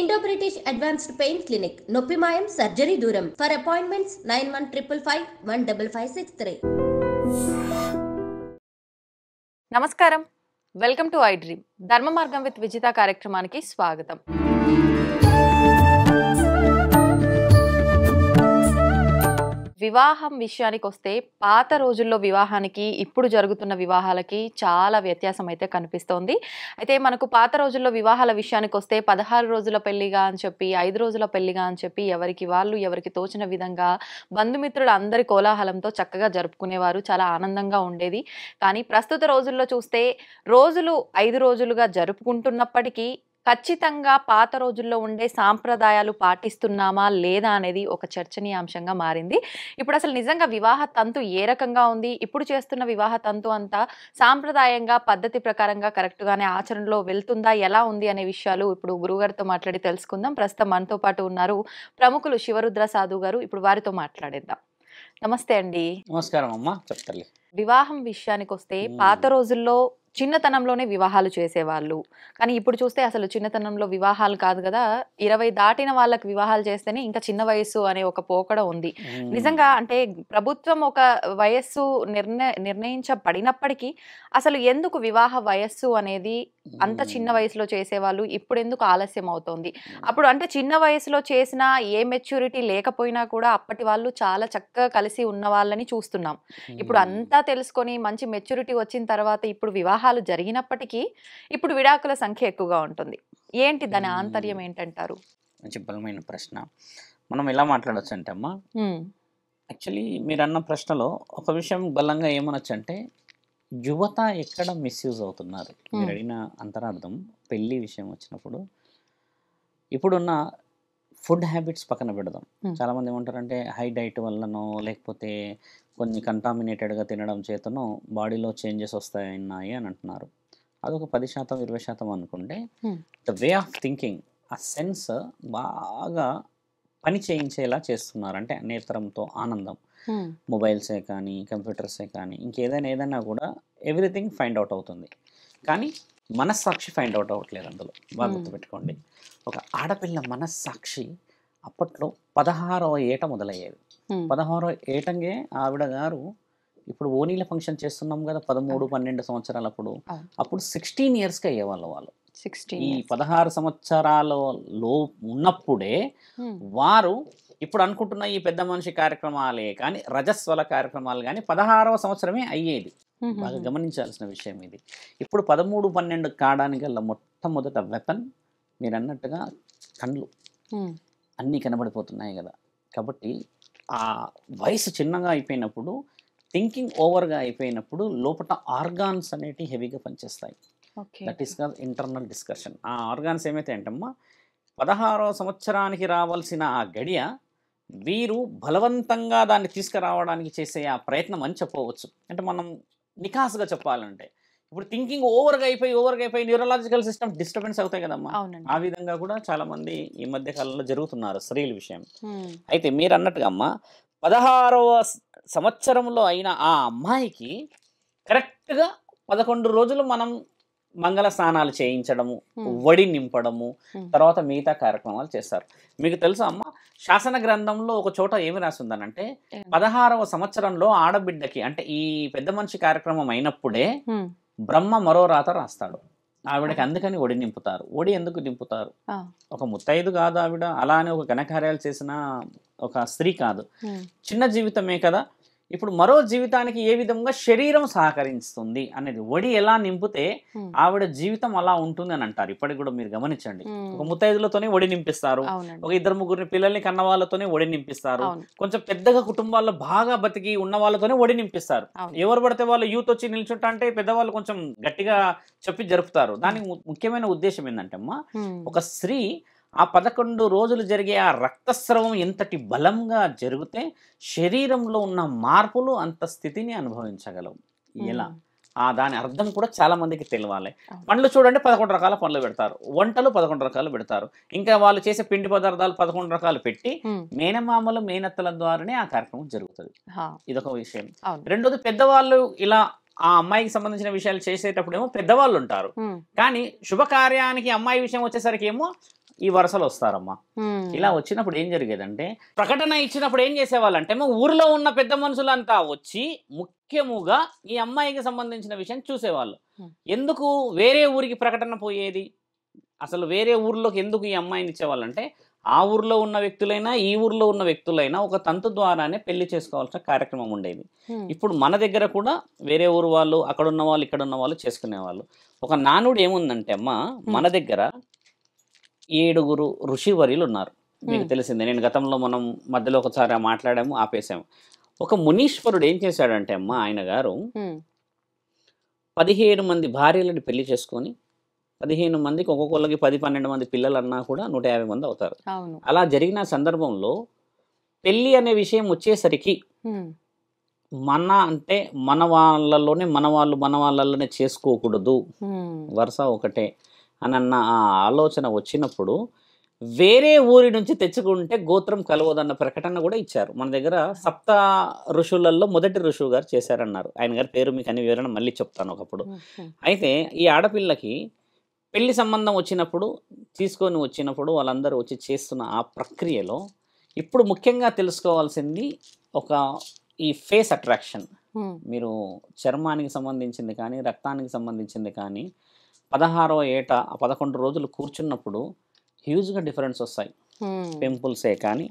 Indo British advanced pain clinic నొప్పి మాయం surgery దూరం ఫర్ అపాయింట్మెంట్స్ 9155515563. నమస్కారం, వెల్కమ్ టు ఐ డ్రీమ్. ధర్మ మార్గం విత్ విజిత కార్యక్రమానికి స్వాగతం. వివాహం విషయానికి వస్తే పాత రోజుల్లో వివాహానికి ఇప్పుడు జరుగుతున్న వివాహాలకి చాలా వ్యత్యాసం అయితే కనిపిస్తోంది. అయితే మనకు పాత రోజుల్లో వివాహాల విషయానికి వస్తే 16 రోజుల పెళ్లిగా అని చెప్పి 5 రోజుల పెళ్లిగా అని చెప్పి ఎవరికి వాళ్ళు ఎవరికి తోచిన విధంగా బంధుమిత్రులు అందరి కోలాహలంతో చక్కగా జరుపుకునేవారు. చాలా ఆనందంగా ఉండేది. కానీ ప్రస్తుత రోజుల్లో చూస్తే రోజులు 5 రోజులుగా జరుపుకుంటున్నప్పటికీ ఖచ్చితంగా పాత రోజుల్లో ఉండే సాంప్రదాయాలు పాటిస్తున్నామా లేదా అనేది ఒక చర్చనీయాంశంగా మారింది. ఇప్పుడు అసలు నిజంగా వివాహ తంతు ఏ రకంగా ఉంది, ఇప్పుడు చేస్తున్న వివాహ తంతు అంతా సాంప్రదాయంగా పద్ధతి ప్రకారంగా కరెక్ట్గానే ఆచరణలో వెళ్తుందా, ఎలా ఉంది అనే విషయాలు ఇప్పుడు గురువుగారితో మాట్లాడి తెలుసుకుందాం. ప్రస్తుతం మనతో పాటు ఉన్నారు ప్రముఖులు శివరుద్ర సాధు గారు. ఇప్పుడు వారితో మాట్లాడేద్దాం. నమస్తే అండి. నమస్కారం అమ్మా. చెప్తాలి. వివాహం విషయానికి వస్తే పాత రోజుల్లో చిన్నతనంలోనే వివాహాలు చేసేవాళ్ళు. కానీ ఇప్పుడు చూస్తే అసలు చిన్నతనంలో వివాహాలు కాదు కదా, 20 దాటిన వాళ్ళకి వివాహాలు చేస్తేనే ఇంకా చిన్న వయస్సు అనే ఒక పోకడ ఉంది. నిజంగా అంటే ప్రభుత్వం ఒక వయస్సు నిర్ణయించబడినప్పటికీ అసలు ఎందుకు వివాహ వయస్సు అనేది అంత చిన్న వయసులో చేసేవాళ్ళు, ఇప్పుడు ఎందుకు ఆలస్యం అవుతోంది? అప్పుడు అంటే చిన్న వయసులో చేసినా ఏ మెచ్యూరిటీ లేకపోయినా కూడా అప్పటి వాళ్ళు చాలా చక్కగా కలిసి ఉన్న వాళ్ళని చూస్తున్నాం. ఇప్పుడు అంతా తెలుసుకొని మంచి మెచ్యూరిటీ వచ్చిన తర్వాత ఇప్పుడు వివాహాలు జరిగినప్పటికీ ఇప్పుడు విడాకుల సంఖ్య ఎక్కువగా ఉంటుంది. ఏంటి దాని ఆంతర్యం ఏంటంటారు? మంచి బలమైన ప్రశ్న. మనం ఎలా మాట్లాడచ్చు అంటే అమ్మా, యాక్చువల్లీ మీరు అన్న ప్రశ్నలో ఒక విషయం బలంగా ఏమనొచ్చు అంటే, యువత ఎక్కడ మిస్యూజ్ అవుతున్నారు. మీరు అడిగిన అంతరార్థం పెళ్లి విషయం వచ్చినప్పుడు ఇప్పుడున్న ఫుడ్ హ్యాబిట్స్ పక్కన పెడదాం. చాలామంది ఏమంటారంటే హై డైట్ వల్లనో లేకపోతే కొన్ని కంటామినేటెడ్గా తినడం చేతనో బాడీలో చేంజెస్ వస్తాయన్నాయి అని అంటున్నారు. అదొక 10% 20% అనుకుంటే ద వే ఆఫ్ థింకింగ్, ఆ సెన్స్ బాగా పని చేయించేలా చేస్తున్నారు. అంటే నేత్రంతో ఆనందం, మొబైల్సే కానీ కంప్యూటర్సే కానీ ఏదైనా కూడా ఎవ్రీథింగ్ ఫైండ్ అవుట్ అవుతుంది. కానీ మనస్సాక్షి ఫైండ్ అవుట్ అవ్వట్లేదు. అందులో బాగా గుర్తుపెట్టుకోండి, ఒక ఆడపిల్ల మనస్సాక్షి అప్పట్లో 16వ ఏట మొదలయ్యేది. 16వ ఏటంగే ఆవిడ గారు ఇప్పుడు ఓనీల ఫంక్షన్ చేస్తున్నాం కదా, 13, 12 సంవత్సరాలు అప్పుడు 16 ఇయర్స్కి అయ్యేవాళ్ళు. వాళ్ళు ఈ 16 సంవత్సరాలలో ఉన్నప్పుడే వారు ఇప్పుడు అనుకుంటున్న ఈ పెద్ద మనిషి కార్యక్రమాలే కానీ రజస్వల కార్యక్రమాలు కానీ 16వ సంవత్సరమే అయ్యేది. బాగా గమనించాల్సిన విషయం ఇది. ఇప్పుడు 13, 12 కావడానికి గల మొట్టమొదట వెపన్ మీరు అన్నట్టుగా కళ్ళు అన్నీ కనబడిపోతున్నాయి కదా. కాబట్టి ఆ వయసు చిన్నగా అయిపోయినప్పుడు, థింకింగ్ ఓవర్గా అయిపోయినప్పుడు లోపల ఆర్గాన్స్ అనేటివి హెవీగా పనిచేస్తాయి. That is called internal discussion. ఆ ఆర్గాన్స్ ఏమైతే అంటమ్మా, 16వ సంవత్సరానికి రావాల్సిన ఆ గడియ వీరు బలవంతంగా దాన్ని తీసుకురావడానికి చేసే ఆ ప్రయత్నం అని చెప్పవచ్చు. అంటే మనం నికాసుగా చెప్పాలంటే ఇప్పుడు థింకింగ్ ఓవర్గా అయిపోయి న్యూరలాజికల్ సిస్టమ్ డిస్టర్బెన్స్ అవుతాయి కదమ్మా. ఆ విధంగా కూడా చాలా మంది ఈ మధ్య కాలంలో జరుగుతున్నారు స్త్రీల విషయం. అయితే మీరు అన్నట్టుగా అమ్మ, 16వ సంవత్సరంలో అయిన ఆ అమ్మాయికి కరెక్ట్గా 11 రోజులు మనం మంగళ స్నానాలు చేయించడము, వడి నింపడము, తర్వాత మిగతా కార్యక్రమాలు చేస్తారు. మీకు తెలుసా అమ్మ, శాసన గ్రంథంలో ఒక చోట ఏమి రాసిందనంటే 16వ సంవత్సరంలో ఆడబిడ్డకి అంటే ఈ పెద్ద మనిషి కార్యక్రమం అయినప్పుడే బ్రహ్మ మరో రాత రాస్తాడు ఆవిడకి. అందుకని ఒడి నింపుతారు. ఒడి ఎందుకు నింపుతారు? ఒక ముత్తైదు కాదు ఆవిడ, అలానే ఒక ఘనకార్యాలు చేసిన ఒక స్త్రీ కాదు, చిన్న జీవితమే కదా. ఇప్పుడు మరో జీవితానికి ఏ విధంగా శరీరం సహకరిస్తుంది అనేది, ఒడి ఎలా నింపితే ఆవిడ జీవితం అలా ఉంటుంది అని అంటారు. ఇప్పటికి కూడా మీరు గమనించండి, ఒక ముత్తైదులతోనే ఒడి నింపిస్తారు, ఒక 2, 3 పిల్లల్ని కన్న వాళ్ళతోనే ఒడి నింపిస్తారు, కొంచెం పెద్దగా కుటుంబాల్లో బాగా బతికి ఉన్న వాళ్ళతోనే ఒడి నింపిస్తారు. ఎవరు పడితే వాళ్ళు యూత్ వచ్చి నిల్చుంటా అంటే పెద్దవాళ్ళు కొంచెం గట్టిగా చెప్పి జరుపుతారు. దానికి ముఖ్యమైన ఉద్దేశం ఏంటంటే అమ్మా, ఒక స్త్రీ ఆ 11 రోజులు జరిగే ఆ రక్తస్రావం ఎంతటి బలంగా జరిగితే శరీరంలో ఉన్న మార్పులు అంత స్థితిని అనుభవించగలవు. ఎలా దాని అర్థం కూడా చాలా మందికి తెలియాలి. పండ్లు చూడండి, 11 రకాల పండ్లు పెడతారు, వంటలు 11 రకాలు పెడతారు, ఇంకా వాళ్ళు చేసే పిండి పదార్థాలు 11 రకాలు పెట్టి మేనమామలు మేనత్తల ద్వారానే ఆ కార్యక్రమం జరుగుతుంది. ఇదొక విషయం. రెండోది, పెద్దవాళ్ళు ఇలా ఆ అమ్మాయికి సంబంధించిన విషయాలు చేసేటప్పుడు ఏమో పెద్దవాళ్ళు ఉంటారు, కానీ శుభకార్యానికి అమ్మాయి విషయం వచ్చేసరికి ఏమో ఈ వరుసలో వస్తారమ్మా. ఇలా వచ్చినప్పుడు ఏం జరిగేదంటే ప్రకటన ఇచ్చినప్పుడు ఏం చేసేవాళ్ళంటే ఊర్లో ఉన్న పెద్ద మనుషులంతా వచ్చి ముఖ్యముగా ఈ అమ్మాయికి సంబంధించిన విషయం చూసేవాళ్ళు. ఎందుకు వేరే ఊరికి ప్రకటన పోయేది, అసలు వేరే ఊర్లోకి ఎందుకు ఈ అమ్మాయిని ఇచ్చేవాళ్ళంటే ఆ ఊర్లో ఉన్న వ్యక్తులైనా ఈ ఊర్లో ఉన్న వ్యక్తులైనా ఒక తంతు ద్వారానే పెళ్లి చేసుకోవాల్సిన కార్యక్రమం ఉండేది. ఇప్పుడు మన దగ్గర కూడా వేరే ఊరు వాళ్ళు, అక్కడ ఉన్న వాళ్ళు, ఇక్కడ ఉన్న వాళ్ళు చేసుకునేవాళ్ళు. ఒక నానుడు ఏముందంటే అమ్మ, మన దగ్గర 7 ఋషివర్యులు ఉన్నారు. మీకు తెలిసిందే, నేను గతంలో మనం మధ్యలో ఒకసారి మాట్లాడాము, ఆపేసాము. ఒక మునీశ్వరుడు ఏం చేశాడంటే అమ్మ, ఆయన గారు 15 మంది భార్యలను పెళ్లి చేసుకొని 15 మందికి ఒక్కొక్కళ్ళకి 10-12 మంది పిల్లలు అన్నా కూడా 150 మంది అవుతారు. అలా జరిగిన సందర్భంలో పెళ్లి అనే విషయం వచ్చేసరికి అంటే మన వాళ్ళలోనే చేసుకోకూడదు, వరుస ఒకటే అని అన్న ఆ ఆలోచన వచ్చినప్పుడు వేరే ఊరి నుంచి తెచ్చుకుంటే గోత్రం కలవదన్న ప్రకటన కూడా ఇచ్చారు. మన దగ్గర 7 ఋషులలో మొదటి ఋషువు గారు చేశారన్నారు. ఆయన గారి పేరు మీకు అన్ని వివరణ మళ్ళీ చెప్తాను ఒకప్పుడు. అయితే ఈ ఆడపిల్లకి పెళ్లి సంబంధం వచ్చినప్పుడు, తీసుకొని వచ్చినప్పుడు వాళ్ళందరూ వచ్చి చేస్తున్న ఆ ప్రక్రియలో ఇప్పుడు ముఖ్యంగా తెలుసుకోవాల్సింది ఈ ఫేస్ అట్రాక్షన్. మీరు చర్మానికి సంబంధించింది కానీ, రక్తానికి సంబంధించింది కానీ 16వ ఏట 11 రోజులు కూర్చున్నప్పుడు హ్యూజ్గా డిఫరెన్స్ వస్తాయి. పింపుల్సే కానీ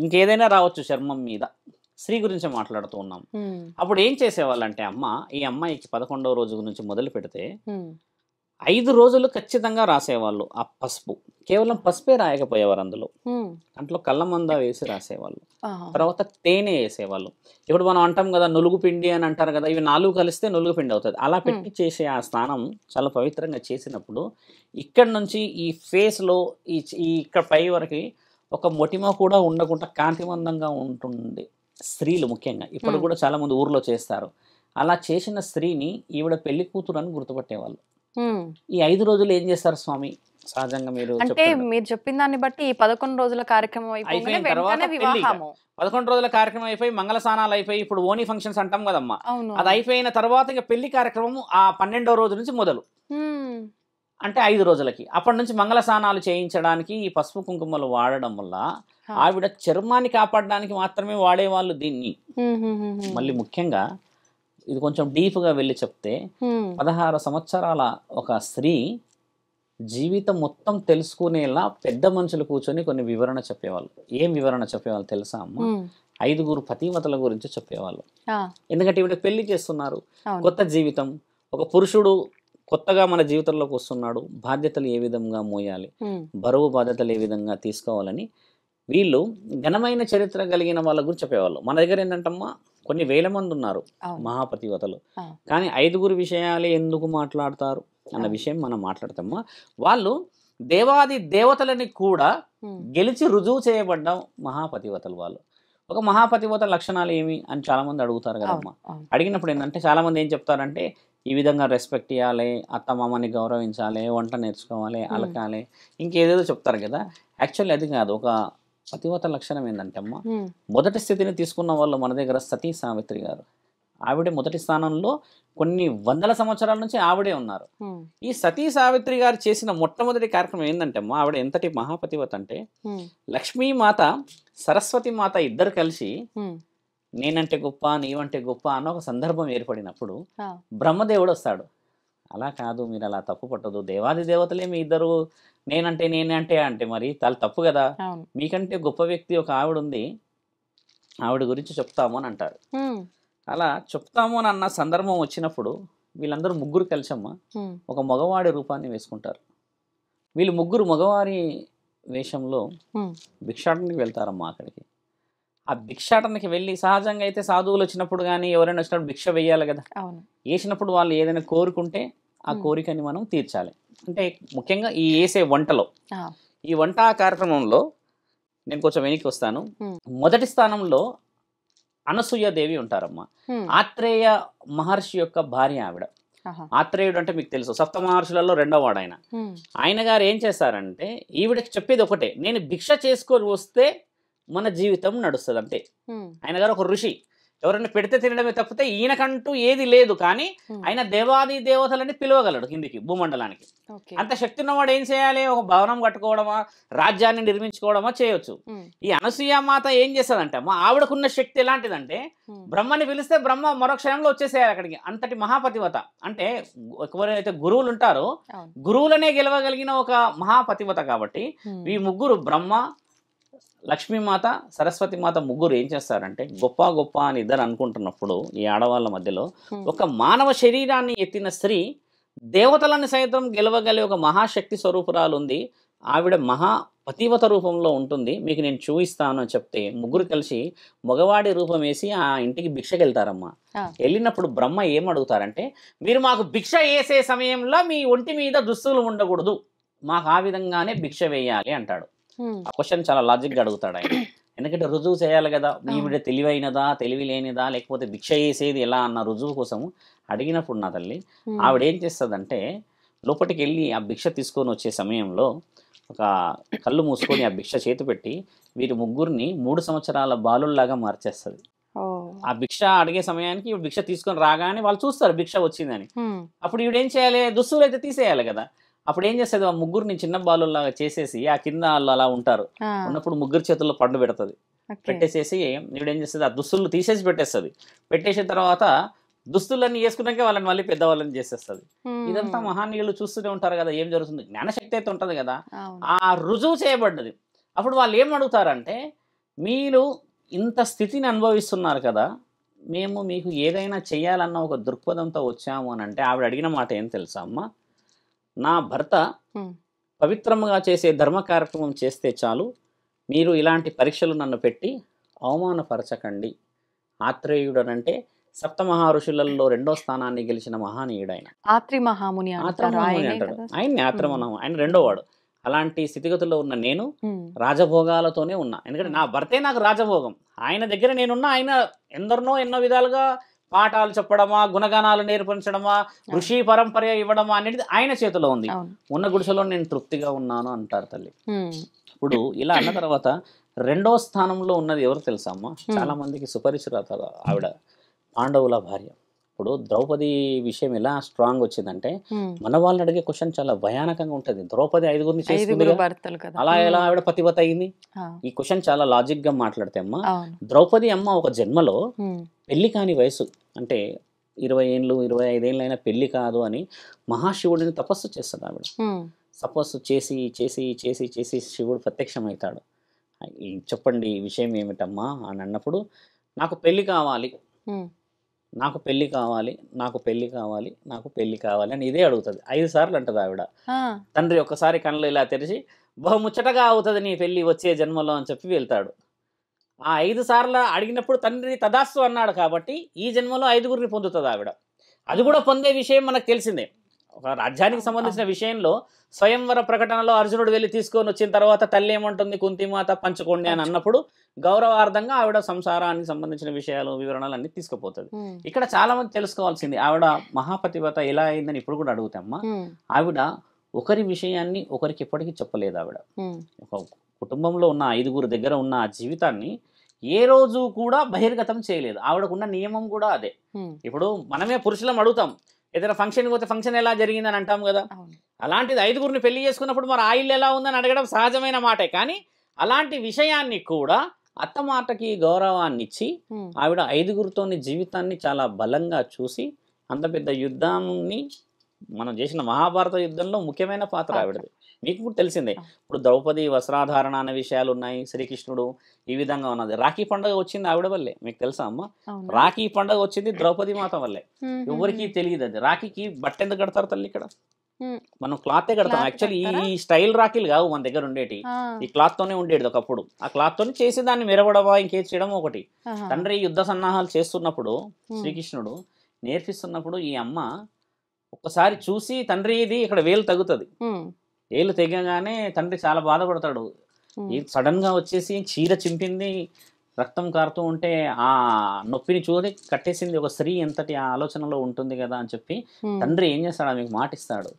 ఇంకేదైనా రావచ్చు చర్మం మీద. స్త్రీ గురించి మాట్లాడుతూ ఉన్నాం. అప్పుడు ఏం చేసేవాళ్ళంటే అమ్మ, ఈ అమ్మాయికి 11వ రోజు నుంచి మొదలు పెడితే 5 రోజులు ఖచ్చితంగా రాసేవాళ్ళు ఆ పసుపు. కేవలం పసుపే రాయకపోయేవారు, అందులో కళ్ళమంద వేసి రాసేవాళ్ళు. తర్వాత తేనె వేసేవాళ్ళు. ఇప్పుడు మనం అంటాం కదా నులుగు పిండి అని అంటారు కదా, ఇవి 4 కలిస్తే నులుగు పిండి అవుతుంది. అలా పెట్టి చేసే ఆ స్నానం చాలా పవిత్రంగా చేసినప్పుడు ఇక్కడ నుంచి ఈ ఫేస్లో ఈ ఇక్కడ పై వరకు ఒక మొటిమ కూడా ఉండకుండా కాంతివంతంగా ఉంటుంది. స్త్రీలు ముఖ్యంగా ఇప్పుడు కూడా చాలా మంది ఊర్లో చేస్తారు. అలా చేసిన స్త్రీని ఈవిడ పెళ్లి కూతురు అని గుర్తుపట్టేవాళ్ళు. ఈ 5 రోజులు ఏం చేస్తారు స్వామి? సహజంగా మీరు చెప్పిన దాన్ని బట్టి ఈ 11 రోజుల కార్యక్రమం అయిపోయిన తర్వాత 11 రోజుల కార్యక్రమం అయిపోయి మంగళ స్నానాలు అయిపోయి ఇప్పుడు ఓనీ ఫంక్షన్స్ అంటాం కదమ్మా, అది అయిపోయిన తర్వాత ఇక పెళ్లి కార్యక్రమం ఆ 12వ రోజు నుంచి మొదలు. అంటే 5 రోజులకి అప్పటి నుంచి మంగళ స్నానాలు చేయించడానికి ఈ పసుపు కుంకుమలు వాడడం వల్ల ఆవిడ చర్మాన్ని కాపాడడానికి మాత్రమే వాడేవాళ్ళు దీన్ని. మళ్ళీ ముఖ్యంగా ఇది కొంచెం డీప్గా వెళ్ళి చెప్తే 16 సంవత్సరాల ఒక స్త్రీ జీవితం మొత్తం తెలుసుకునేలా పెద్ద మనుషులు కూర్చొని కొన్ని వివరణ చెప్పేవాళ్ళు. ఏం వివరణ చెప్పేవాళ్ళు తెలుసా అమ్మ? 5 పతివతల గురించి చెప్పేవాళ్ళు. ఎందుకంటే ఇవిడ పెళ్లి చేస్తున్నారు, కొత్త జీవితం, ఒక పురుషుడు కొత్తగా మన జీవితంలోకి వస్తున్నాడు, బాధ్యతలు ఏ విధంగా మోయాలి, బరువు బాధ్యతలు ఏ విధంగా తీసుకోవాలని వీళ్ళు ఘనమైన చరిత్ర కలిగిన వాళ్ళ గురించి చెప్పేవాళ్ళు. మన దగ్గర ఏంటంటమ్మా కొన్ని వేల మంది ఉన్నారు మహాపతివతలు, కానీ 5 విషయాలే ఎందుకు మాట్లాడతారు అన్న విషయం మనం మాట్లాడతామా. వాళ్ళు దేవాది దేవతలని కూడా గెలిచి రుజువు చేయబడ్డ మహాపతివతలు వాళ్ళు. ఒక మహాపతివత లక్షణాలు ఏమి అని చాలా మంది అడుగుతారు కదమ్మా. అడిగినప్పుడు ఏంటంటే చాలా మంది ఏం చెప్తారంటే ఈ విధంగా రెస్పెక్ట్ ఇవ్వాలి, అత్తమామని గౌరవించాలి, వంట నేర్చుకోవాలి, అలకాలి, ఇంకేదేదో చెప్తారు కదా. యాక్చువల్లీ అది కాదు. ఒక పతివత లక్షణం ఏంటంటే అమ్మ, మొదటి స్థితిని తీసుకున్న వాళ్ళు మన దగ్గర సతీ సావిత్రి గారు. ఆవిడే మొదటి స్థానంలో కొన్ని వందల సంవత్సరాల నుంచి ఆవిడే ఉన్నారు. ఈ సతీ సావిత్రి గారు చేసిన మొట్టమొదటి కార్యక్రమం ఏంటంటే అమ్మ, ఆవిడ ఎంతటి మహాపతివత అంటే లక్ష్మీమాత సరస్వతి మాత ఇద్దరు కలిసి నేనంటే గొప్ప నీవంటే గొప్ప అన్న ఒక సందర్భం ఏర్పడినప్పుడు బ్రహ్మదేవుడు వస్తాడు. అలా కాదు, మీరు అలా తప్పు పట్టదు, దేవాది దేవతలే మీ ఇద్దరు నేనంటే అంటే మరి చాలా తప్పు కదా, మీకంటే గొప్ప వ్యక్తి ఒక ఆవిడ ఉంది, ఆవిడ గురించి చెప్తాము అని అంటారు. అలా చెప్తాము అని అన్న సందర్భం వచ్చినప్పుడు వీళ్ళందరూ 3 కలిసమ్మ ఒక మగవాడి రూపాన్ని వేసుకుంటారు. వీళ్ళు 3 మగవారి వేషంలో భిక్షాటనకి వెళ్తారమ్మా. అక్కడికి ఆ భిక్షాటనకి వెళ్ళి సహజంగా అయితే సాధువులు వచ్చినప్పుడు కానీ ఎవరైనా వచ్చినప్పుడు భిక్ష వేయాలి కదా. వేసినప్పుడు వాళ్ళు ఏదైనా కోరుకుంటే ఆ కోరికని మనం తీర్చాలి. అంటే ముఖ్యంగా ఈ వేసే వంటలో, ఈ వంట కార్యక్రమంలో నేను కొంచెం వెనక్కి వస్తాను. మొదటి స్థానంలో అనసూయాదేవి ఉంటారమ్మా. ఆత్రేయ మహర్షి యొక్క భార్య ఆవిడ. ఆత్రేయుడు అంటే మీకు తెలుసు, 7 మహర్షులలో 2వ వాడు ఆయన. ఆయన గారు ఏం చేశారంటే ఈవిడకి చెప్పేది ఒకటే, నేను భిక్ష చేసుకొని వస్తే మన జీవితం నడుస్తుంది అంతే. ఆయన గారు ఒక ఋషి. ఎవరైనా పెడితే తినడమే తప్పితే ఈయనకంటూ ఏది లేదు. కానీ ఆయన దేవాది దేవతలని పిలవగలడు కిందికి భూమండలానికి. అంత శక్తి ఉన్నవాడు ఏం చేయాలి? ఒక భవనం కట్టుకోవడమా, రాజ్యాన్ని నిర్మించుకోవడమా చేయొచ్చు. ఈ అనసూయ మాత ఏం చేస్తుందంటే అమ్మ, ఆవిడకున్న శక్తి ఎలాంటిదంటే బ్రహ్మని పిలిస్తే బ్రహ్మ మరో క్షణంలో వచ్చేసేయాలి అక్కడికి. అంతటి మహాపతివత. అంటే ఎవరైతే గురువులు ఉంటారో గురువులనే గెలవగలిగిన ఒక మహాపతివత. కాబట్టి ఈ ముగ్గురు బ్రహ్మ, లక్ష్మీమాత, సరస్వతి మాత ముగ్గురు ఏం చేస్తారంటే గొప్ప గొప్ప అని ఇద్దరు అనుకుంటున్నప్పుడు ఈ ఆడవాళ్ళ మధ్యలో ఒక మానవ శరీరాన్ని ఎత్తిన స్త్రీ దేవతలను సైతం గెలవగలిగే ఒక మహాశక్తి స్వరూపురాలు ఉంది. ఆవిడ మహాపతివత రూపంలో ఉంటుంది, మీకు నేను చూపిస్తాను అని చెప్తే ముగ్గురు కలిసి మగవాడి రూపం వేసి ఆ ఇంటికి భిక్షకి వెళ్తారమ్మా. వెళ్ళినప్పుడు బ్రహ్మ ఏం అడుగుతారంటే, మీరు మాకు భిక్ష వేసే సమయంలో మీ ఒంటి మీద దుస్తులు ఉండకూడదు, మాకు ఆ విధంగానే భిక్ష వేయాలి అంటాడు. ఆ క్వశ్చన్ చాలా లాజిక్గా అడుగుతాడు ఆయన. ఎందుకంటే రుజువు చేయాలి కదా, ఈవిడ తెలివైనదా తెలివి లేనిదా లేకపోతే భిక్ష వేసేది ఎలా అన్న రుజువు కోసం అడిగినప్పుడు నా తల్లి ఆవిడ ఏం చేస్తుందంటే లోపలికి వెళ్ళి ఆ భిక్ష తీసుకొని వచ్చే సమయంలో ఒక కళ్ళు మూసుకొని ఆ భిక్ష చేతి పెట్టి వీరి ముగ్గురిని 3 సంవత్సరాల బాలుల్లాగా మార్చేస్తుంది. ఆ భిక్ష అడిగే సమయానికి ఈవిడ భిక్ష తీసుకొని రాగానే వాళ్ళు చూస్తారు భిక్ష వచ్చిందని. అప్పుడు ఈవిడేం చేయాలి? దుస్తులు అయితే తీసేయాలి కదా. అప్పుడు ఏం చేస్తుంది? ఆ ముగ్గురిని చిన్న బాలుల్లాగా చేసేసి ఆ కింద వాళ్ళు అలా ఉంటారు ఉన్నప్పుడు ముగ్గురు చేతుల్లో పండు పెడుతుంది. పెట్టేసేసి ఈవిడేం చేస్తుంది? ఆ దుస్తులు తీసేసి పెట్టేస్తుంది. పెట్టేసిన తర్వాత దుస్తులన్నీ వేసుకున్నాక వాళ్ళని మళ్ళీ పెద్దవాళ్ళని చేసేస్తుంది. ఇదంతా మహానీయులు చూస్తూనే ఉంటారు కదా ఏం జరుగుతుంది. జ్ఞానశక్తి అయితే ఉంటుంది కదా, ఆ రుజువు చేయబడ్డది. అప్పుడు వాళ్ళు ఏం అడుగుతారంటే, మీరు ఇంత స్థితిని అనుభవిస్తున్నారు కదా, మేము మీకు ఏదైనా చెయ్యాలన్న ఒక దృక్పథంతో వచ్చాము అని అంటే ఆవిడ అడిగిన మాట ఏం తెలుసా అమ్మ, నా భర్త పవిత్రంగా చేసే ధర్మ కార్యక్రమం చేస్తే చాలు, మీరు ఇలాంటి పరీక్షలు నన్ను పెట్టి అవమానపరచకండి. ఆత్రేయుడనంటే సప్తమహా ఋషులలో 2వ స్థానాన్ని గెలిచిన మహానీయుడు ఆయన. ఆత్రి మహాముని అంటాడు ఆయన్ని. ఆత్రమహాము ఆయన 2వ వాడు. అలాంటి స్థితిగతుల్లో ఉన్న నేను రాజభోగాలతోనే ఉన్నా. ఎందుకంటే నా భర్తే నాకు రాజభోగం. ఆయన దగ్గర నేనున్నా. ఆయన ఎన్నో విధాలుగా పాఠాలు చెప్పడమా, గుణగానాలు నేర్పించడమా, ఋషి పరంపర ఇవ్వడమా అనేది ఆయన చేతిలో ఉంది. ఉన్న గుడిసెలో నేను తృప్తిగా ఉన్నాను అంటారు తల్లి. ఇప్పుడు ఇలా అన్న తర్వాత 2వ స్థానంలో ఉన్నది ఎవరు తెలుసా అమ్మ? చాలా మందికి సుపరిచిత ఆవిడ, పాండవుల భార్య. ఇప్పుడు ద్రౌపది విషయం ఎలా స్ట్రాంగ్ వచ్చిందంటే మన వాళ్ళని అడిగే క్వశ్చన్ చాలా భయానకంగా ఉంటుంది. ద్రౌపది 5గురిని చేసుకుంది, అలా ఎలా ఆవిడ పతివత అయింది? ఈ క్వశ్చన్ చాలా లాజిక్ గా మాట్లాడితే అమ్మ, ద్రౌపది అమ్మ ఒక జన్మలో పెళ్లి కాని వయసు, అంటే 20 ఏళ్ళు 25 ఏళ్ళు అయినా పెళ్లి కాదు అని మహాశివుడిని తపస్సు చేస్తుంది ఆవిడ. తపస్సు చేసి చేసి చేసి చేసి శివుడు ప్రత్యక్షమవుతాడు. చెప్పండి ఈ విషయం ఏమిటమ్మా అని అన్నప్పుడు, నాకు పెళ్లి కావాలి, నాకు పెళ్లి కావాలి, నాకు పెళ్లి కావాలి, నాకు పెళ్లి కావాలి అని ఇదే అడుగుతుంది. 5 సార్లు అంటది ఆవిడ. తండ్రి ఒక్కసారి కళ్ళు ఇలా తెరిచి, బహుముచ్చటగా అవుతుంది నీ పెళ్లి వచ్చే జన్మలో అని చెప్పి వెళ్తాడు. ఆ 5 సార్లు అడిగినప్పుడు తండ్రి తదాస్తు అన్నాడు కాబట్టి ఈ జన్మలో 5గురిని పొందుతుంది ఆవిడ. అది కూడా పొందే విషయం మనకు తెలిసిందే. ఒక రాజ్యానికి సంబంధించిన విషయంలో స్వయంవర ప్రకటనలో అర్జునుడు వెళ్ళి తీసుకొని వచ్చిన తర్వాత తల్లి ఏమంటుంది, కుంతిమాత పంచుకోండి అని అన్నప్పుడు గౌరవార్థంగా ఆవిడ సంసారానికి సంబంధించిన విషయాలు వివరణలు అన్ని తీసుకుపోతుంది. ఇక్కడ చాలా మంది తెలుసుకోవాల్సింది, ఆవిడ మహాపతివత ఎలా అయిందని ఇప్పుడు కూడా అడుగుతామ్మా. ఆవిడ ఒకరి విషయాన్ని ఒకరికి ఎప్పటికీ చెప్పలేదు. ఆవిడ ఒక కుటుంబంలో ఉన్న 5గురు దగ్గర ఉన్న ఆ జీవితాన్ని ఏ రోజు కూడా బహిర్గతం చేయలేదు. ఆవిడకున్న నియమం కూడా అదే. ఇప్పుడు మనమే పురుషులం అడుగుతాం, ఏదైనా ఫంక్షన్కి పోతే ఫంక్షన్ ఎలా జరిగిందని అంటాం కదా. అలాంటిది 5గురిని పెళ్లి చేసుకున్నప్పుడు మరి ఆ ఇల్లు ఎలా ఉందని అడగడం సహజమైన మాటే. కానీ అలాంటి విషయాన్ని కూడా అత్త మాటకి గౌరవాన్ని ఇచ్చి ఆవిడ 5గురితోని జీవితాన్ని చాలా బలంగా చూసి అంత పెద్ద యుద్ధాన్ని, మనం చేసిన మహాభారత యుద్ధంలో ముఖ్యమైన పాత్ర ఆవిడది. మీకు కూడా తెలిసిందే. ఇప్పుడు ద్రౌపది వస్త్రాధారణ అనే విషయాలు ఉన్నాయి, శ్రీకృష్ణుడు ఈ విధంగా ఉన్నది. రాఖీ పండుగ వచ్చింది ఆవిడ వల్లే. మీకు తెలుసా అమ్మ? రాఖీ పండుగ వచ్చింది ద్రౌపది మాత వల్లే. ఎవరికి తెలియదు అది. రాఖీకి బట్ట ఎందుకు కడతారు తల్లి? ఇక్కడ మనం క్లాతే కడతాం. యాక్చువల్లీ ఈ స్టైల్ రాఖీలు కావు మన దగ్గర ఉండేటి, ఈ క్లాత్ తోనే ఉండేది ఒకప్పుడు. ఆ క్లాత్ తోని చేసి దాన్ని మెరవడమా ఇంకేం చేయడం ఒకటి. తండ్రి యుద్ధ సన్నాహాలు చేస్తున్నప్పుడు శ్రీకృష్ణుడు నేర్పిస్తున్నప్పుడు ఈ అమ్మ ఒక్కసారి చూసి తండ్రి ఇది ఇక్కడ వేలు తగ్గుతుంది, వేలు తెగగానే తండ్రి చాలా బాధపడతాడు. సడన్ గా వచ్చేసి చీర చింపింది, రక్తం కారుతూ ఉంటే ఆ నొప్పిని చూసి కట్టేసింది. ఒక స్త్రీ ఎంతటి ఆలోచనలో ఉంటుంది కదా అని చెప్పి తండ్రి ఏం చేస్తాడు, మీకు మాటిస్తాడు,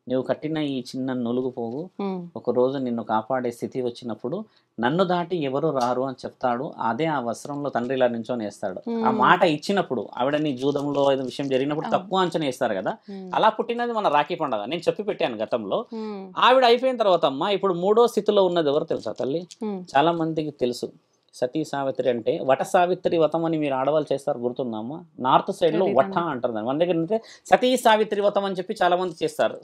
నువ్వు కట్టిన ఈ చిన్న నులుగు పోగు ఉమ్, ఒకరోజు నిన్ను కాపాడే స్థితి వచ్చినప్పుడు నన్ను దాటి ఎవరు రారు అని చెప్తాడు. అదే ఆ వస్త్రంలో తండ్రి ఇలా నించొని వేస్తాడు. ఆ ఉమ్, మాట ఇచ్చినప్పుడు ఆవిడ నీ జూదంలో ఏదో విషయం జరిగినప్పుడు అవును. తక్కువ అంచనా వేస్తారు కదా. ఉమ్, అలా పుట్టినది మన రాఖీ పండుగ. నేను చెప్పి పెట్టాను గతంలో. ఉమ్, ఆవిడ అయిపోయిన తర్వాత అమ్మ ఇప్పుడు మూడో స్థితిలో ఉన్నది ఎవరు తెలుసా తల్లి? ఉమ్, చాలా మందికి తెలుసు. సతీ సావిత్రి అంటే వట సావిత్రి వ్రతం అని మీరు ఆడవాళ్ళు చేస్తారు, గుర్తుందమ్మా? నార్త్ సైడ్ లో వట తెలీదండి. అంటారు దాన్ని. మన దగ్గర అంటే సతీ సావిత్రి వ్రతం అని చెప్పి చాలా మంది చేస్తారు.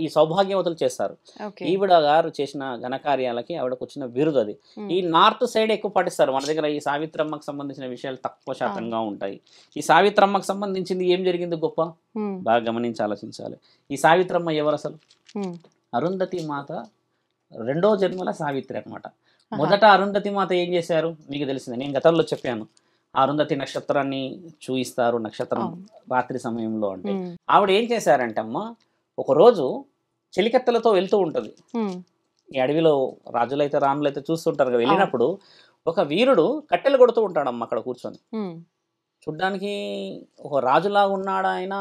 ఈ సౌభాగ్యవతులు చేస్తారు. ఓకే. ఈవిడ గారు చేసిన ఘనకార్యాలకి ఆవిడకు వచ్చిన బిరుదు అది. ఉమ్, ఈ నార్త్ సైడ్ ఎక్కువ పాటిస్తారు. మన దగ్గర ఈ సావిత్రమ్మకు సంబంధించిన విషయాలు తక్కువ శాతంగా ఉంటాయి. ఈ సావిత్రమ్మకు సంబంధించింది ఏం జరిగింది గొప్ప ఉమ్, బాగా గమనించి ఆలోచించాలి. ఈ సావిత్రమ్మ ఎవరు అసలు? ఉమ్, అరుంధతి మాత రెండో జన్మల సావిత్రి అనమాట. ఆహా. మొదట అరుంధతి మాత ఏం చేశారు మీకు తెలిసిందే, నేను గతంలో చెప్పాను. ఆ అరుంధతి నక్షత్రాన్ని చూయిస్తారు, నక్షత్రం అవును. రాత్రి సమయంలో అంటే. ఉమ్, ఆవిడ ఏం చేశారంటే అమ్మ, ఒకరోజు చెలికత్తెలతో వెళ్తూ ఉంటుంది. ఉమ్, ఈ అడవిలో రాజులైతే రాణులైతే చూస్తుంటారు కదా. వెళ్ళినప్పుడు ఒక వీరుడు కట్టెలు కొడుతూ ఉంటాడమ్మ అక్కడ కూర్చొని. ఉమ్, చూడ్డానికి ఒక రాజులాగా ఉన్నాడు ఆయన.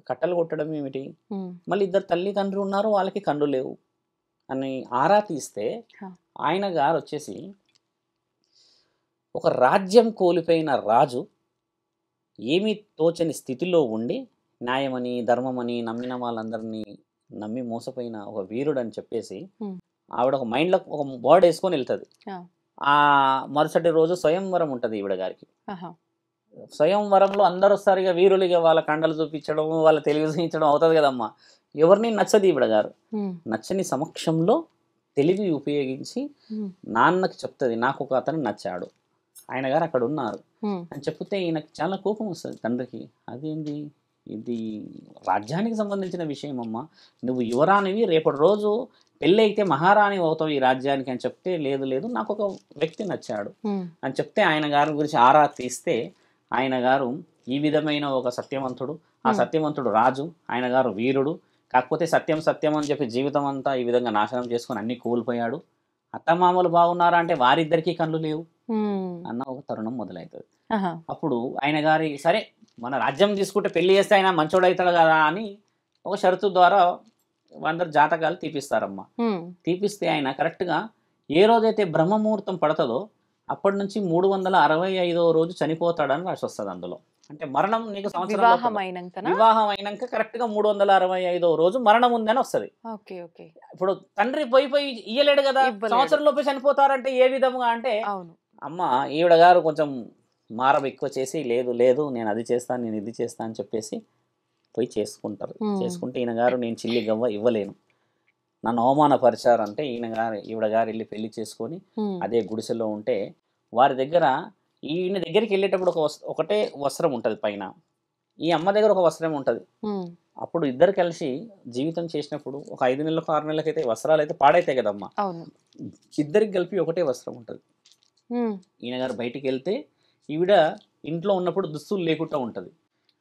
కట్టెలు కొట్టడం ఏమిటి? ఉమ్, మళ్ళీ ఇద్దరు తల్లి తండ్రి ఉన్నారు, వాళ్ళకి కళ్ళు లేవు అని ఆరా తీస్తే హా. ఆయన గారు వచ్చేసి ఒక రాజ్యం కోల్పోయిన రాజు ఏమీ తోచని స్థితిలో ఉండి న్యాయమని ధర్మమని నమ్మిన వాళ్ళందరినీ నమ్మి మోసపోయిన ఒక వీరుడు అని చెప్పేసి Hmm. ఆవిడ ఒక మైండ్లో ఒక వర్డ్ వేసుకొని వెళ్తుంది. Ah. ఆ మరుసటి రోజు స్వయంవరం ఉంటుంది ఈవిడ గారికి. ఆహా. స్వయంవరంలో అందరూ వస్తారు, వీరులుగా వాళ్ళ కండలు చూపించడం, వాళ్ళ తెలివి చూపించడం అవుతుంది కదమ్మా. ఎవరిని నచ్చదు ఈవిడ గారు. ఉమ్, నచ్చని సమక్షంలో తెలివి ఉపయోగించి ఉమ్, నాన్నకి చెప్తుంది, నాకు ఒక అతను నచ్చాడు, ఆయన గారు అక్కడ ఉన్నారు ఉమ్, అని చెప్తే ఈయనకి చాలా కోపం వస్తుంది తండ్రికి. అదేంటి, ఇది రాజ్యానికి సంబంధించిన విషయం అమ్మా, నువ్వు యువరానివి, రేపటి రోజు పెళ్ళి అయితే మహారాణి అవుతావు ఈ రాజ్యానికి అని చెప్తే, లేదు లేదు నాకు ఒక వ్యక్తి నచ్చాడు ఉమ్, అని చెప్తే ఆయన గారి గురించి ఆరా తీస్తే ఆయన గారు ఈ విధమైన ఒక సత్యవంతుడు, ఆ సత్యవంతుడు రాజు, ఆయన గారు వీరుడు, కాకపోతే సత్యం సత్యం అని చెప్పి జీవితం అంతా ఈ విధంగా నాశనం చేసుకొని అన్ని కోల్పోయాడు. అత్తమామలు బాగున్నారా అంటే వారిద్దరికీ కళ్ళు లేవు ఉమ్, అన్న ఒక తరుణం మొదలవుతుంది. ఆహా. అప్పుడు ఆయన గారి సరే మన రాజ్యం తీసుకుంటే పెళ్లి చేస్తే ఆయన మంచోడు అవుతాడు కదా అని ఒక షరతు ద్వారా అందరు జాతకాలు తీపిస్తారమ్మా. ఉమ్, తీపిస్తే ఆయన కరెక్ట్గా ఏ రోజైతే బ్రహ్మముహూర్తం పడుతుందో అప్పటి నుంచి 365వ రోజు చనిపోతాడని రాసి వస్తుంది అందులో. అంటే మరణం నీకు వివాహం అయినాకనా? వివాహం అయినాక కరెక్ట్గా 365వ రోజు మరణం ఉందని వస్తుంది. Okay, okay. ఇప్పుడు తండ్రి పోయి ఇయ్యలేడు కదా, ఇవ్వలేడు. సంవత్సరంలోపే చనిపోతారంటే ఏ విధంగా అంటే అవును. అమ్మ ఈవిడ గారు కొంచెం మారం ఎక్కువ చేసి లేదు లేదు నేను అది చేస్తాను నేను ఇది చేస్తాను అని చెప్పేసి పోయి చేసుకుంటారు. చేసుకుంటే ఈయన గారు నేను చిల్లి గవ్వ ఇవ్వలేను, నన్ను అవమానపరిచారంటే ఈవిడ గారు వెళ్ళి పెళ్లి చేసుకొని ఉమ్, అదే గుడిసెలో ఉంటే వారి దగ్గర ఈయన దగ్గరికి వెళ్ళేటప్పుడు ఒకటే వస్త్రం ఉంటుంది పైన, ఈ అమ్మ దగ్గర ఒక వస్త్రం ఉంటుంది. ఉమ్, అప్పుడు ఇద్దరు కలిసి జీవితం చేసినప్పుడు ఒక 5 నెలలకు 6 నెలలకు అయితే వస్త్రాలు అయితే పాడైతాయి కదమ్మా. అవును. ఇద్దరికి కలిపి ఒకటే వస్త్రం ఉంటుంది. ఉమ్, ఈయన గారు బయటికి వెళ్తే ఈవిడ ఇంట్లో ఉన్నప్పుడు దుస్తులు లేకుండా ఉంటుంది.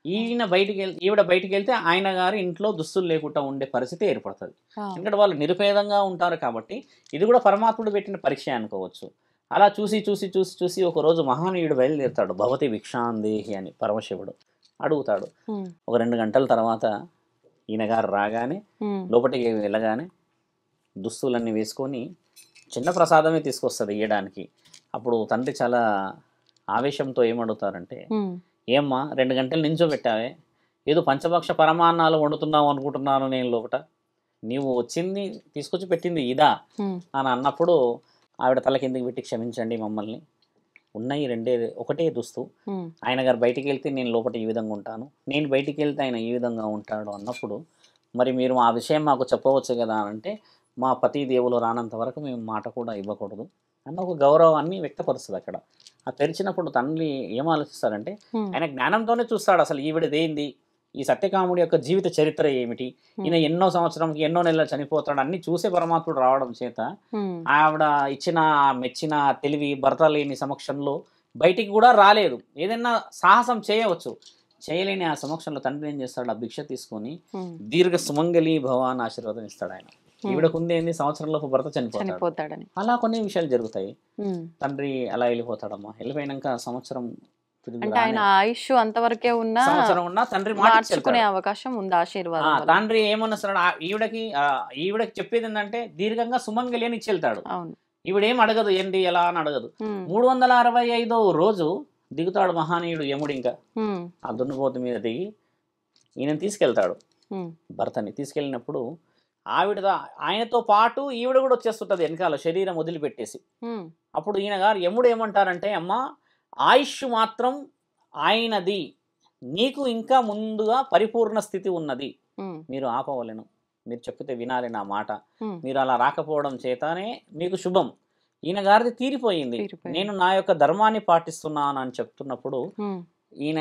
ఈవిడ బయటికి వెళ్తే ఆయన గారు ఇంట్లో దుస్తులు లేకుండా ఉండే పరిస్థితి ఏర్పడుతుంది. ఆ, ఎందుకంటే వాళ్ళు నిరుపేదంగా ఉంటారు కాబట్టి ఇది కూడా పరమాత్ముడు పెట్టిన పరీక్ష అనుకోవచ్చు. అలా చూసి చూసి చూసి చూసి ఒకరోజు మహానీయుడు బయలుదేరుతాడు. భవతి భిక్షాందేహి అని పరమశివుడు అడుగుతాడు. ఉమ్, ఒక 2 గంటల తర్వాత ఈయన గారు రాగానే ఉమ్, లోపలికి వెళ్ళగానే దుస్తులన్నీ వేసుకొని చిన్న ప్రసాదమే తీసుకొస్తుంది ఇయ్యడానికి. అప్పుడు తండ్రి చాలా ఆవేశంతో ఏమడుగుతారంటే, ఉమ్, ఏమ్మా 2 గంటలు నించోబెట్టావే, ఏదో పంచభక్ష పరమాన్నాలు వండుతున్నావు అనుకుంటున్నాను నేను లోపట, నీవు వచ్చింది తీసుకొచ్చి పెట్టింది ఇదా ఉమ్, అని అన్నప్పుడు ఆవిడ తల కిందకి పెట్టి క్షమించండి మమ్మల్ని, ఉన్నాయి ఒకటే దుస్తు, ఉమ్, ఆయన గారు బయటికి వెళ్తే నేను లోపల ఈ విధంగా ఉంటాను, నేను బయటికి వెళ్తే ఆయన ఈ విధంగా ఉంటాడు అన్నప్పుడు మరి మీరు ఆ విషయం మాకు చెప్పవచ్చు కదా అని అంటే, మా పతి దేవులు రానంత వరకు మేము మాట కూడా ఇవ్వకూడదు అన్న ఒక గౌరవాన్ని వ్యక్తపరుస్తుంది అక్కడ. ఆ తెరిచినప్పుడు తండ్రి ఏం ఆలోచిస్తారంటే, ఉమ్, ఆయన జ్ఞానంతోనే చూస్తాడు అసలు ఈవిడదేంది, ఈ సత్యకాముడి యొక్క జీవిత చరిత్ర ఏమిటి, ఈయన ఎన్నో సంవత్సరంకి ఎన్నో నెలలు చనిపోతాడు అన్ని చూసే పరమాత్ముడు రావడం చేత ఉమ్, ఆవిడ ఇచ్చిన మెచ్చిన తెలివి భర్త లేని సమక్షంలో బయటికి కూడా రాలేదు. ఏదైనా సాహసం చేయలేని ఆ సమక్షంలో తండ్రి ఏం చేస్తాడు, ఆ భిక్ష తీసుకొని ఉమ్, దీర్ఘ సుమంగళి భవాన్ ఆశీర్వాదం ఇస్తాడు ఆయన. ఈవిడకు ఉంది సంవత్సరంలోపు భర్త చనిపోతాడని. చనిపోతాడని. అలా కొన్ని విషయాలు జరుగుతాయి. ఉమ్, తండ్రి అలా వెళ్ళిపోతాడమ్మా. వెళ్ళిపోయినాక సంవత్సరం తిరిగి అంటే ఆయన రానే ఆయుష్ అంతవరకే ఉన్నా సంవత్సరం ఉన్నా తండ్రి మాట మార్చుకునే ఇచ్చేళ్తాడు. అవకాశం ఉంది ఆశీర్వాదం వల్ల. తండ్రి ఏమన్నాడు ఈవిడకి చెప్పేది ఏంటంటే దీర్ఘంగా సుమంగలి అని ఇచ్చేళ్తాడు. అవును. ఈవిడేం అడగదు, ఏంటి ఎలా అని అడగదు. ఉమ్, 365వ రోజు దిగుతాడు మహానీయుడు యముడు, ఇంకా ఉమ్, ఆ దున్నపోతు మీద దిగి ఈయన తీసుకెళ్తాడు. ఉమ్, భర్తని తీసుకెళ్ళినప్పుడు ఆయనతో పాటు ఈవిడ కూడా వచ్చేస్తుంటది వెనకాల, శరీరం వదిలిపెట్టేసి. ఉమ్, అప్పుడు ఈయన గారు యముడు ఏమంటారంటే, అమ్మ ఆయుష్ మాత్రం ఆయనది, నీకు ఇంకా ముందుగా పరిపూర్ణ స్థితి ఉన్నది, ఉమ్, మీరు ఆపవలెను, మీరు చెప్పితే వినాలి నా మాట, ఉమ్, మీరు అలా రాకపోవడం చేతనే మీకు శుభం. ఈయన గారిది తీరిపోయింది, తీరిపోయింది. నేను నా యొక్క ధర్మాన్ని పాటిస్తున్నాను అని చెప్తున్నప్పుడు ఉమ్, ఈయన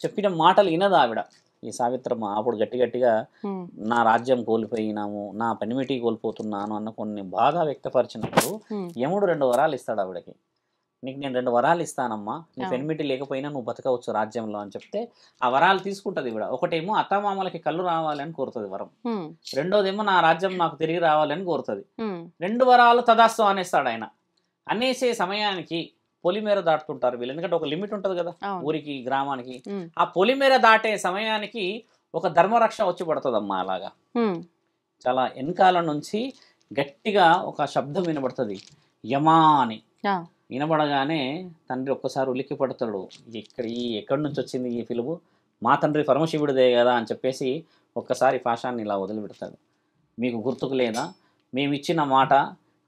చెప్పిన మాటలు వినదు ఆవిడ, ఈ సావిత్రమ్మ. అప్పుడు గట్టిగా ఉమ్, నా రాజ్యం కోల్పోయినాము, నా పనిమిటి కోల్పోతున్నాను అన్న కొన్ని బాధ వ్యక్తపరిచినప్పుడు ఉమ్, యముడు 2 వరాలు ఇస్తాడు ఆవిడకి. నీకు నేను 2 వరాలు ఇస్తానమ్మా, నీ అవును. పెనిమిటి లేకపోయినా నువ్వు బతకవచ్చు రాజ్యంలో అని చెప్తే ఆ వరాలు తీసుకుంటుంది ఇవిడ. ఒకటేమో అత్తమామలకి కళ్ళు రావాలని కోరుతుంది వరం, ఉమ్, రెండోదేమో నా రాజ్యం నాకు తిరిగి రావాలని కోరుతుంది. ఉమ్, 2 వరాలు తదాస్తు అనేస్తాడు ఆయన. అనేసే సమయానికి పొలిమేర దాటుతుంటారు వీళ్ళు, ఎందుకంటే ఒక లిమిట్ ఉంటుంది కదా అవును. ఊరికి గ్రామానికి. ఉమ్, ఆ పొలిమేర దాటే సమయానికి ఒక ధర్మరక్ష వచ్చి పడుతుందమ్మా. అలాగా ఉమ్, చాలా వెనకాల నుంచి గట్టిగా ఒక శబ్దం వినబడుతుంది, యమా అని. ఆ, వినబడగానే తండ్రి ఒక్కసారి ఉలిక్కి పడతాడు, ఎక్కడి నుంచి వచ్చింది ఈ పిలుపు, మా తండ్రి పరమశివుడిదే కదా అని చెప్పేసి ఒక్కసారి పాశాన్ని ఇలా వదిలిపెడతాడు. మీకు గుర్తుకు లేదా, మేము ఇచ్చిన మాట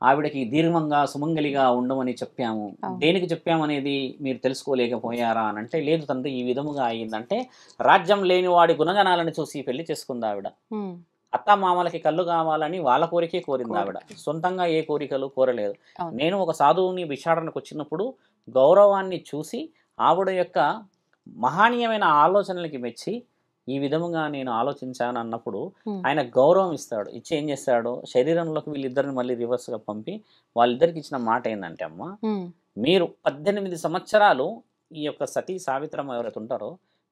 ఆవిడకి దీర్ఘంగా సుమంగలిగా ఉండమని చెప్పాము, దేనికి చెప్పామనేది మీరు తెలుసుకోలేకపోయారా అని అంటే, లేదు తండ్రి ఈ విధముగా అయ్యిందంటే రాజ్యం లేని వాడి గుణగణాలను చూసి పెళ్లి చేసుకుంది ఆవిడ. ఉమ్, అత్తమామలకి కళ్ళు కావాలని వాళ్ళ కోరికే కోరింది ఆవిడ, సొంతంగా ఏ కోరికలు కోరలేదు. అవును. నేను ఒక సాధువుని విచారణకు వచ్చినప్పుడు గౌరవాన్ని చూసి ఆవిడ యొక్క మహనీయమైన ఆలోచనలకి మెచ్చి ఈ విధముగా నేను ఆలోచించాను అన్నప్పుడు ఉమ్, ఆయన గౌరవం ఇస్తాడు. ఇచ్చి ఏం చేస్తాడు, శరీరంలోకి వీళ్ళిద్దరిని మళ్ళీ రివర్స్గా పంపి వాళ్ళిద్దరికి ఇచ్చిన మాట ఏంటంటే, అమ్మ ఉమ్, మీరు 18 సంవత్సరాలు ఈ యొక్క సతీ సావిత్రమ్మ ఎవరైతే ఉంటారో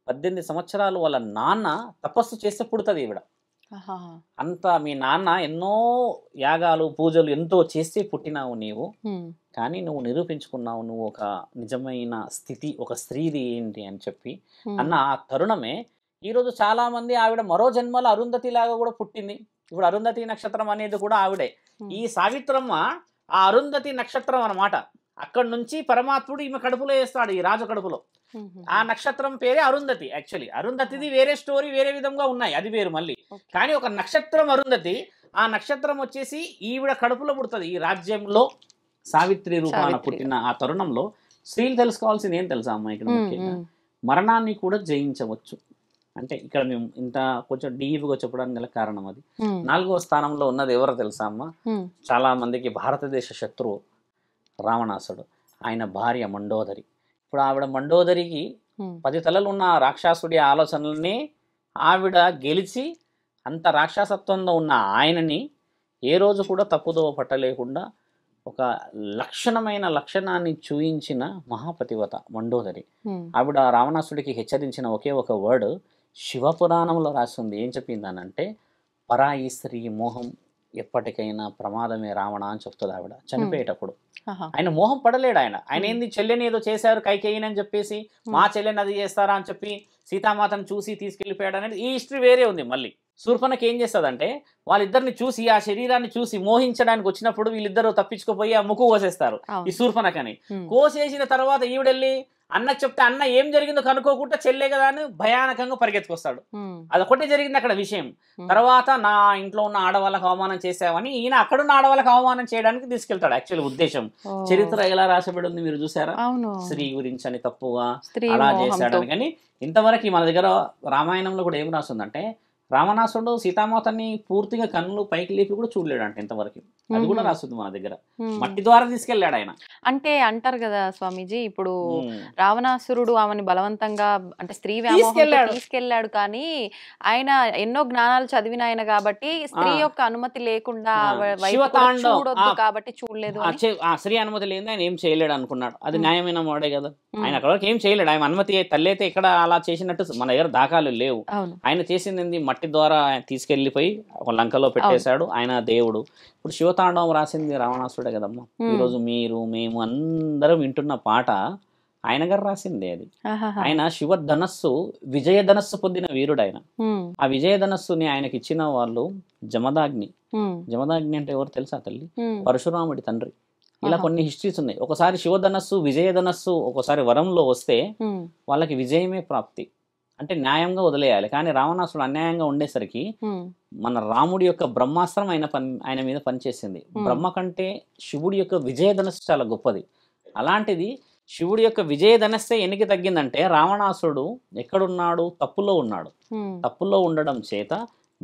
18 సంవత్సరాలు వాళ్ళ నాన్న తపస్సు చేస్తే పుడుతుంది ఈవిడ. ఆహాహా, అంత మీ నాన్న ఎన్నో యాగాలు పూజలు ఎంతో చేస్తే పుట్టినావు నీవు, ఉమ్, కానీ నువ్వు నిరూపించుకున్నావు నువ్వు ఒక నిజమైన స్థితి, ఒక స్త్రీది ఏంటి అని చెప్పి ఉమ్, అన్న ఆ తరుణమే ఈరోజు చాలా మంది ఆవిడ మరో జన్మలో అరుంధతి లాగా కూడా పుట్టింది. ఇప్పుడు అరుంధతి నక్షత్రం అనేది కూడా ఆవిడే. ఈ సావిత్రమ్మ ఆ అరుంధతి నక్షత్రం అన్నమాట. అక్కడి నుంచి పరమాత్ముడు ఈమె కడుపులో వేస్తాడు, ఈ రాజు కడుపులో. ఉమ్, ఆ నక్షత్రం పేరే అరుంధతి. యాక్చువల్లీ అరుంధతిది వేరే స్టోరీ, వేరే విధంగా ఉన్నాయి, అది వేరు మళ్ళీ. ఓకే. కానీ ఒక నక్షత్రం అరుంధతి, ఆ నక్షత్రం వచ్చేసి ఈవిడ కడుపులో పుడుతుంది. ఈ రాజ్యంలో సావిత్రి రూపాన సావిత్రి. పుట్టిన ఆ తరుణంలో స్త్రీలు తెలుసుకోవాల్సింది ఏం తెలుసా అమ్మా, ఇక్కడ ఉమ్, ముఖ్యంగా ఉమ్, మరణాన్ని కూడా జయించవచ్చు. అంటే ఇక్కడ మేము ఇంత కొంచెం డీప్గా చెప్పడానికి గల కారణం అది. ఉమ్, 4వ స్థానంలో ఉన్నది ఎవరో తెలుసా అమ్మా, ఉమ్, చాలా మందికి భారతదేశ శత్రువు రావణాసుడు, ఆయన భార్య మండోదరి. ఇప్పుడు ఆవిడ మండోదరికి ఉమ్, 10 తలలు ఉన్న రాక్షసుడి ఆలోచనల్ని ఆవిడ గెలిచి అంత రాక్షసత్వంలో ఉన్న ఆయనని ఏ రోజు కూడా తప్పుదోవ పట్టలేకుండా ఒక లక్షణాన్ని చూయించిన మహాపతివత మండోదరి. ఉమ్, ఆవిడ రావణాసుడికి హెచ్చరించిన ఒకే ఒక వర్డ్ శివపురాణంలో రాసింది. ఏం చెప్పిందనంటే, పరాయి స్త్రీ మోహం ఎప్పటికైనా ప్రమాదమే రావణ అని చెప్తుంది ఆవిడ చనిపోయేటప్పుడు. ఆహా, ఆయన మోహం పడలేడు. ఆయన ఏంది, చెల్లెని ఏదో చేశారు కైకేయిని అని చెప్పేసి, మా చెల్లెని అది చేస్తారా అని చెప్పి సీతామాతను చూసి తీసుకెళ్లిపోయాడు అనేది ఈ హిస్టరీ వేరే ఉంది. మళ్ళీ శూర్పణఖ ఏం చేస్తుందంటే, వాళ్ళిద్దరిని చూసి ఆ శరీరాన్ని చూసి మోహించడానికి వచ్చినప్పుడు వీళ్ళిద్దరూ తప్పించుకుపోయి ఆ ముక్కు కోసేస్తారు అవును. ఈ శూర్పణఖని. ఉమ్, కోసేసిన తర్వాత ఈవిడెళ్ళి అన్నకు చెప్తే అన్న ఏం జరిగిందో కనుక్కోకుండా చెల్లే కదా అని భయానకంగా పరిగెత్తుకొస్తాడు. ఉమ్, అదొకటే జరిగింది అక్కడ విషయం. ఉమ్, తర్వాత నా ఇంట్లో ఉన్న ఆడవాళ్ళకి అవమానం చేసావని ఈయన అక్కడున్న ఆడవాళ్ళకి అవమానం చేయడానికి తీసుకెళ్తాడు. యాక్చువల్ ఉద్దేశం. ఓ, చరిత్ర ఎలా రాసబడి ఉంది మీరు చూసారా, అవును, స్త్రీ గురించి అని తప్పుగా స్త్రీ అలా మోహంతో. చేశాడని. కానీ ఇంతవరకు మన దగ్గర రామాయణంలో కూడా ఏం రాస్తుందంటే, రావణాసుడు సీతామాతని పూర్తిగా కన్నులు పైకి లేపి కూడా చూడలేడంట ఇంతవరకు. అది కూడా రాస్తుంది మన దగ్గర. ఉమ్. మట్టి ద్వారా తీసుకెళ్ళాడు ఆయన. అంటే అంటారు కదా స్వామీజీ, ఇప్పుడు ఉమ్. రావణాసురుడు ఆమెని బలవంతంగా అంటే స్త్రీ వ్యామోహంతో తీసుకెళ్ళాడు. తీసుకెళ్ళాడు, కానీ ఆయన ఎన్నో జ్ఞానాలు చదివిన ఆయన కాబట్టి స్త్రీ యొక్క అనుమతి లేకుండా ఆమె వైపు కూడా శివతాండవం. చూడొద్దు కాబట్టి చూడలేదు అని. ఆ స్త్రీ అనుమతి లేని ఆయన ఏం చేయలేడు అనుకున్నాడు. అది న్యాయమైన వాడే కదా. ఉమ్. ఆయన అక్కడ వరకు ఏం చేయలేడు. ఆయన అనుమతి తల్లి అయితే ఇక్కడ అలా చేసినట్టు మన దగ్గర దాఖలు లేవు. అవును, ఆయన చేసింది ఏంది, మట్టి ద్వారా ఆయన తీసుకెళ్లిపోయి ఒక లంకలో పెట్టేశాడు. ఆయన దేవుడు. ఇప్పుడు శివతాండవం రాసింది రావణాసుడే కదమ్మా. ఈరోజు మీరు మేము అందరం వింటున్న పాట ఆయన గారు రాసిందే అది. ఆహాహా. ఆయన శివధనస్సు విజయధనస్సు పొందిన వీరుడు ఆయన. ఉమ్, ఆ విజయధనస్సుని ఆయనకి ఇచ్చిన వాళ్ళు జమదాగ్ని. ఉమ్, జమదాగ్ని అంటే ఎవరు తెలుసా తల్లి? ఉమ్, పరశురాముడి తండ్రి. ఇలా ఆహా. కొన్ని హిస్టరీస్ ఉన్నాయి. ఒకసారి శివధనస్సు విజయధనస్సు ఒకసారి వరంలో వస్తే ఉమ్, వాళ్ళకి విజయమే ప్రాప్తి, అంటే న్యాయంగా వదిలేయాలి. కానీ రావణాసుడు అన్యాయంగా ఉండేసరికి ఉమ్, మన రాముడి యొక్క బ్రహ్మాస్త్రం ఆయన మీద పనిచేసింది. బ్రహ్మ కంటే శివుడి యొక్క విజయధనస్సు చాలా గొప్పది. అలాంటిది శివుడి యొక్క విజయధనస్సే ఎన్నికి తగ్గిందంటే రావణాసుడు ఎక్కడున్నాడు? తప్పులో ఉన్నాడు. ఉమ్, తప్పులో ఉండడం చేత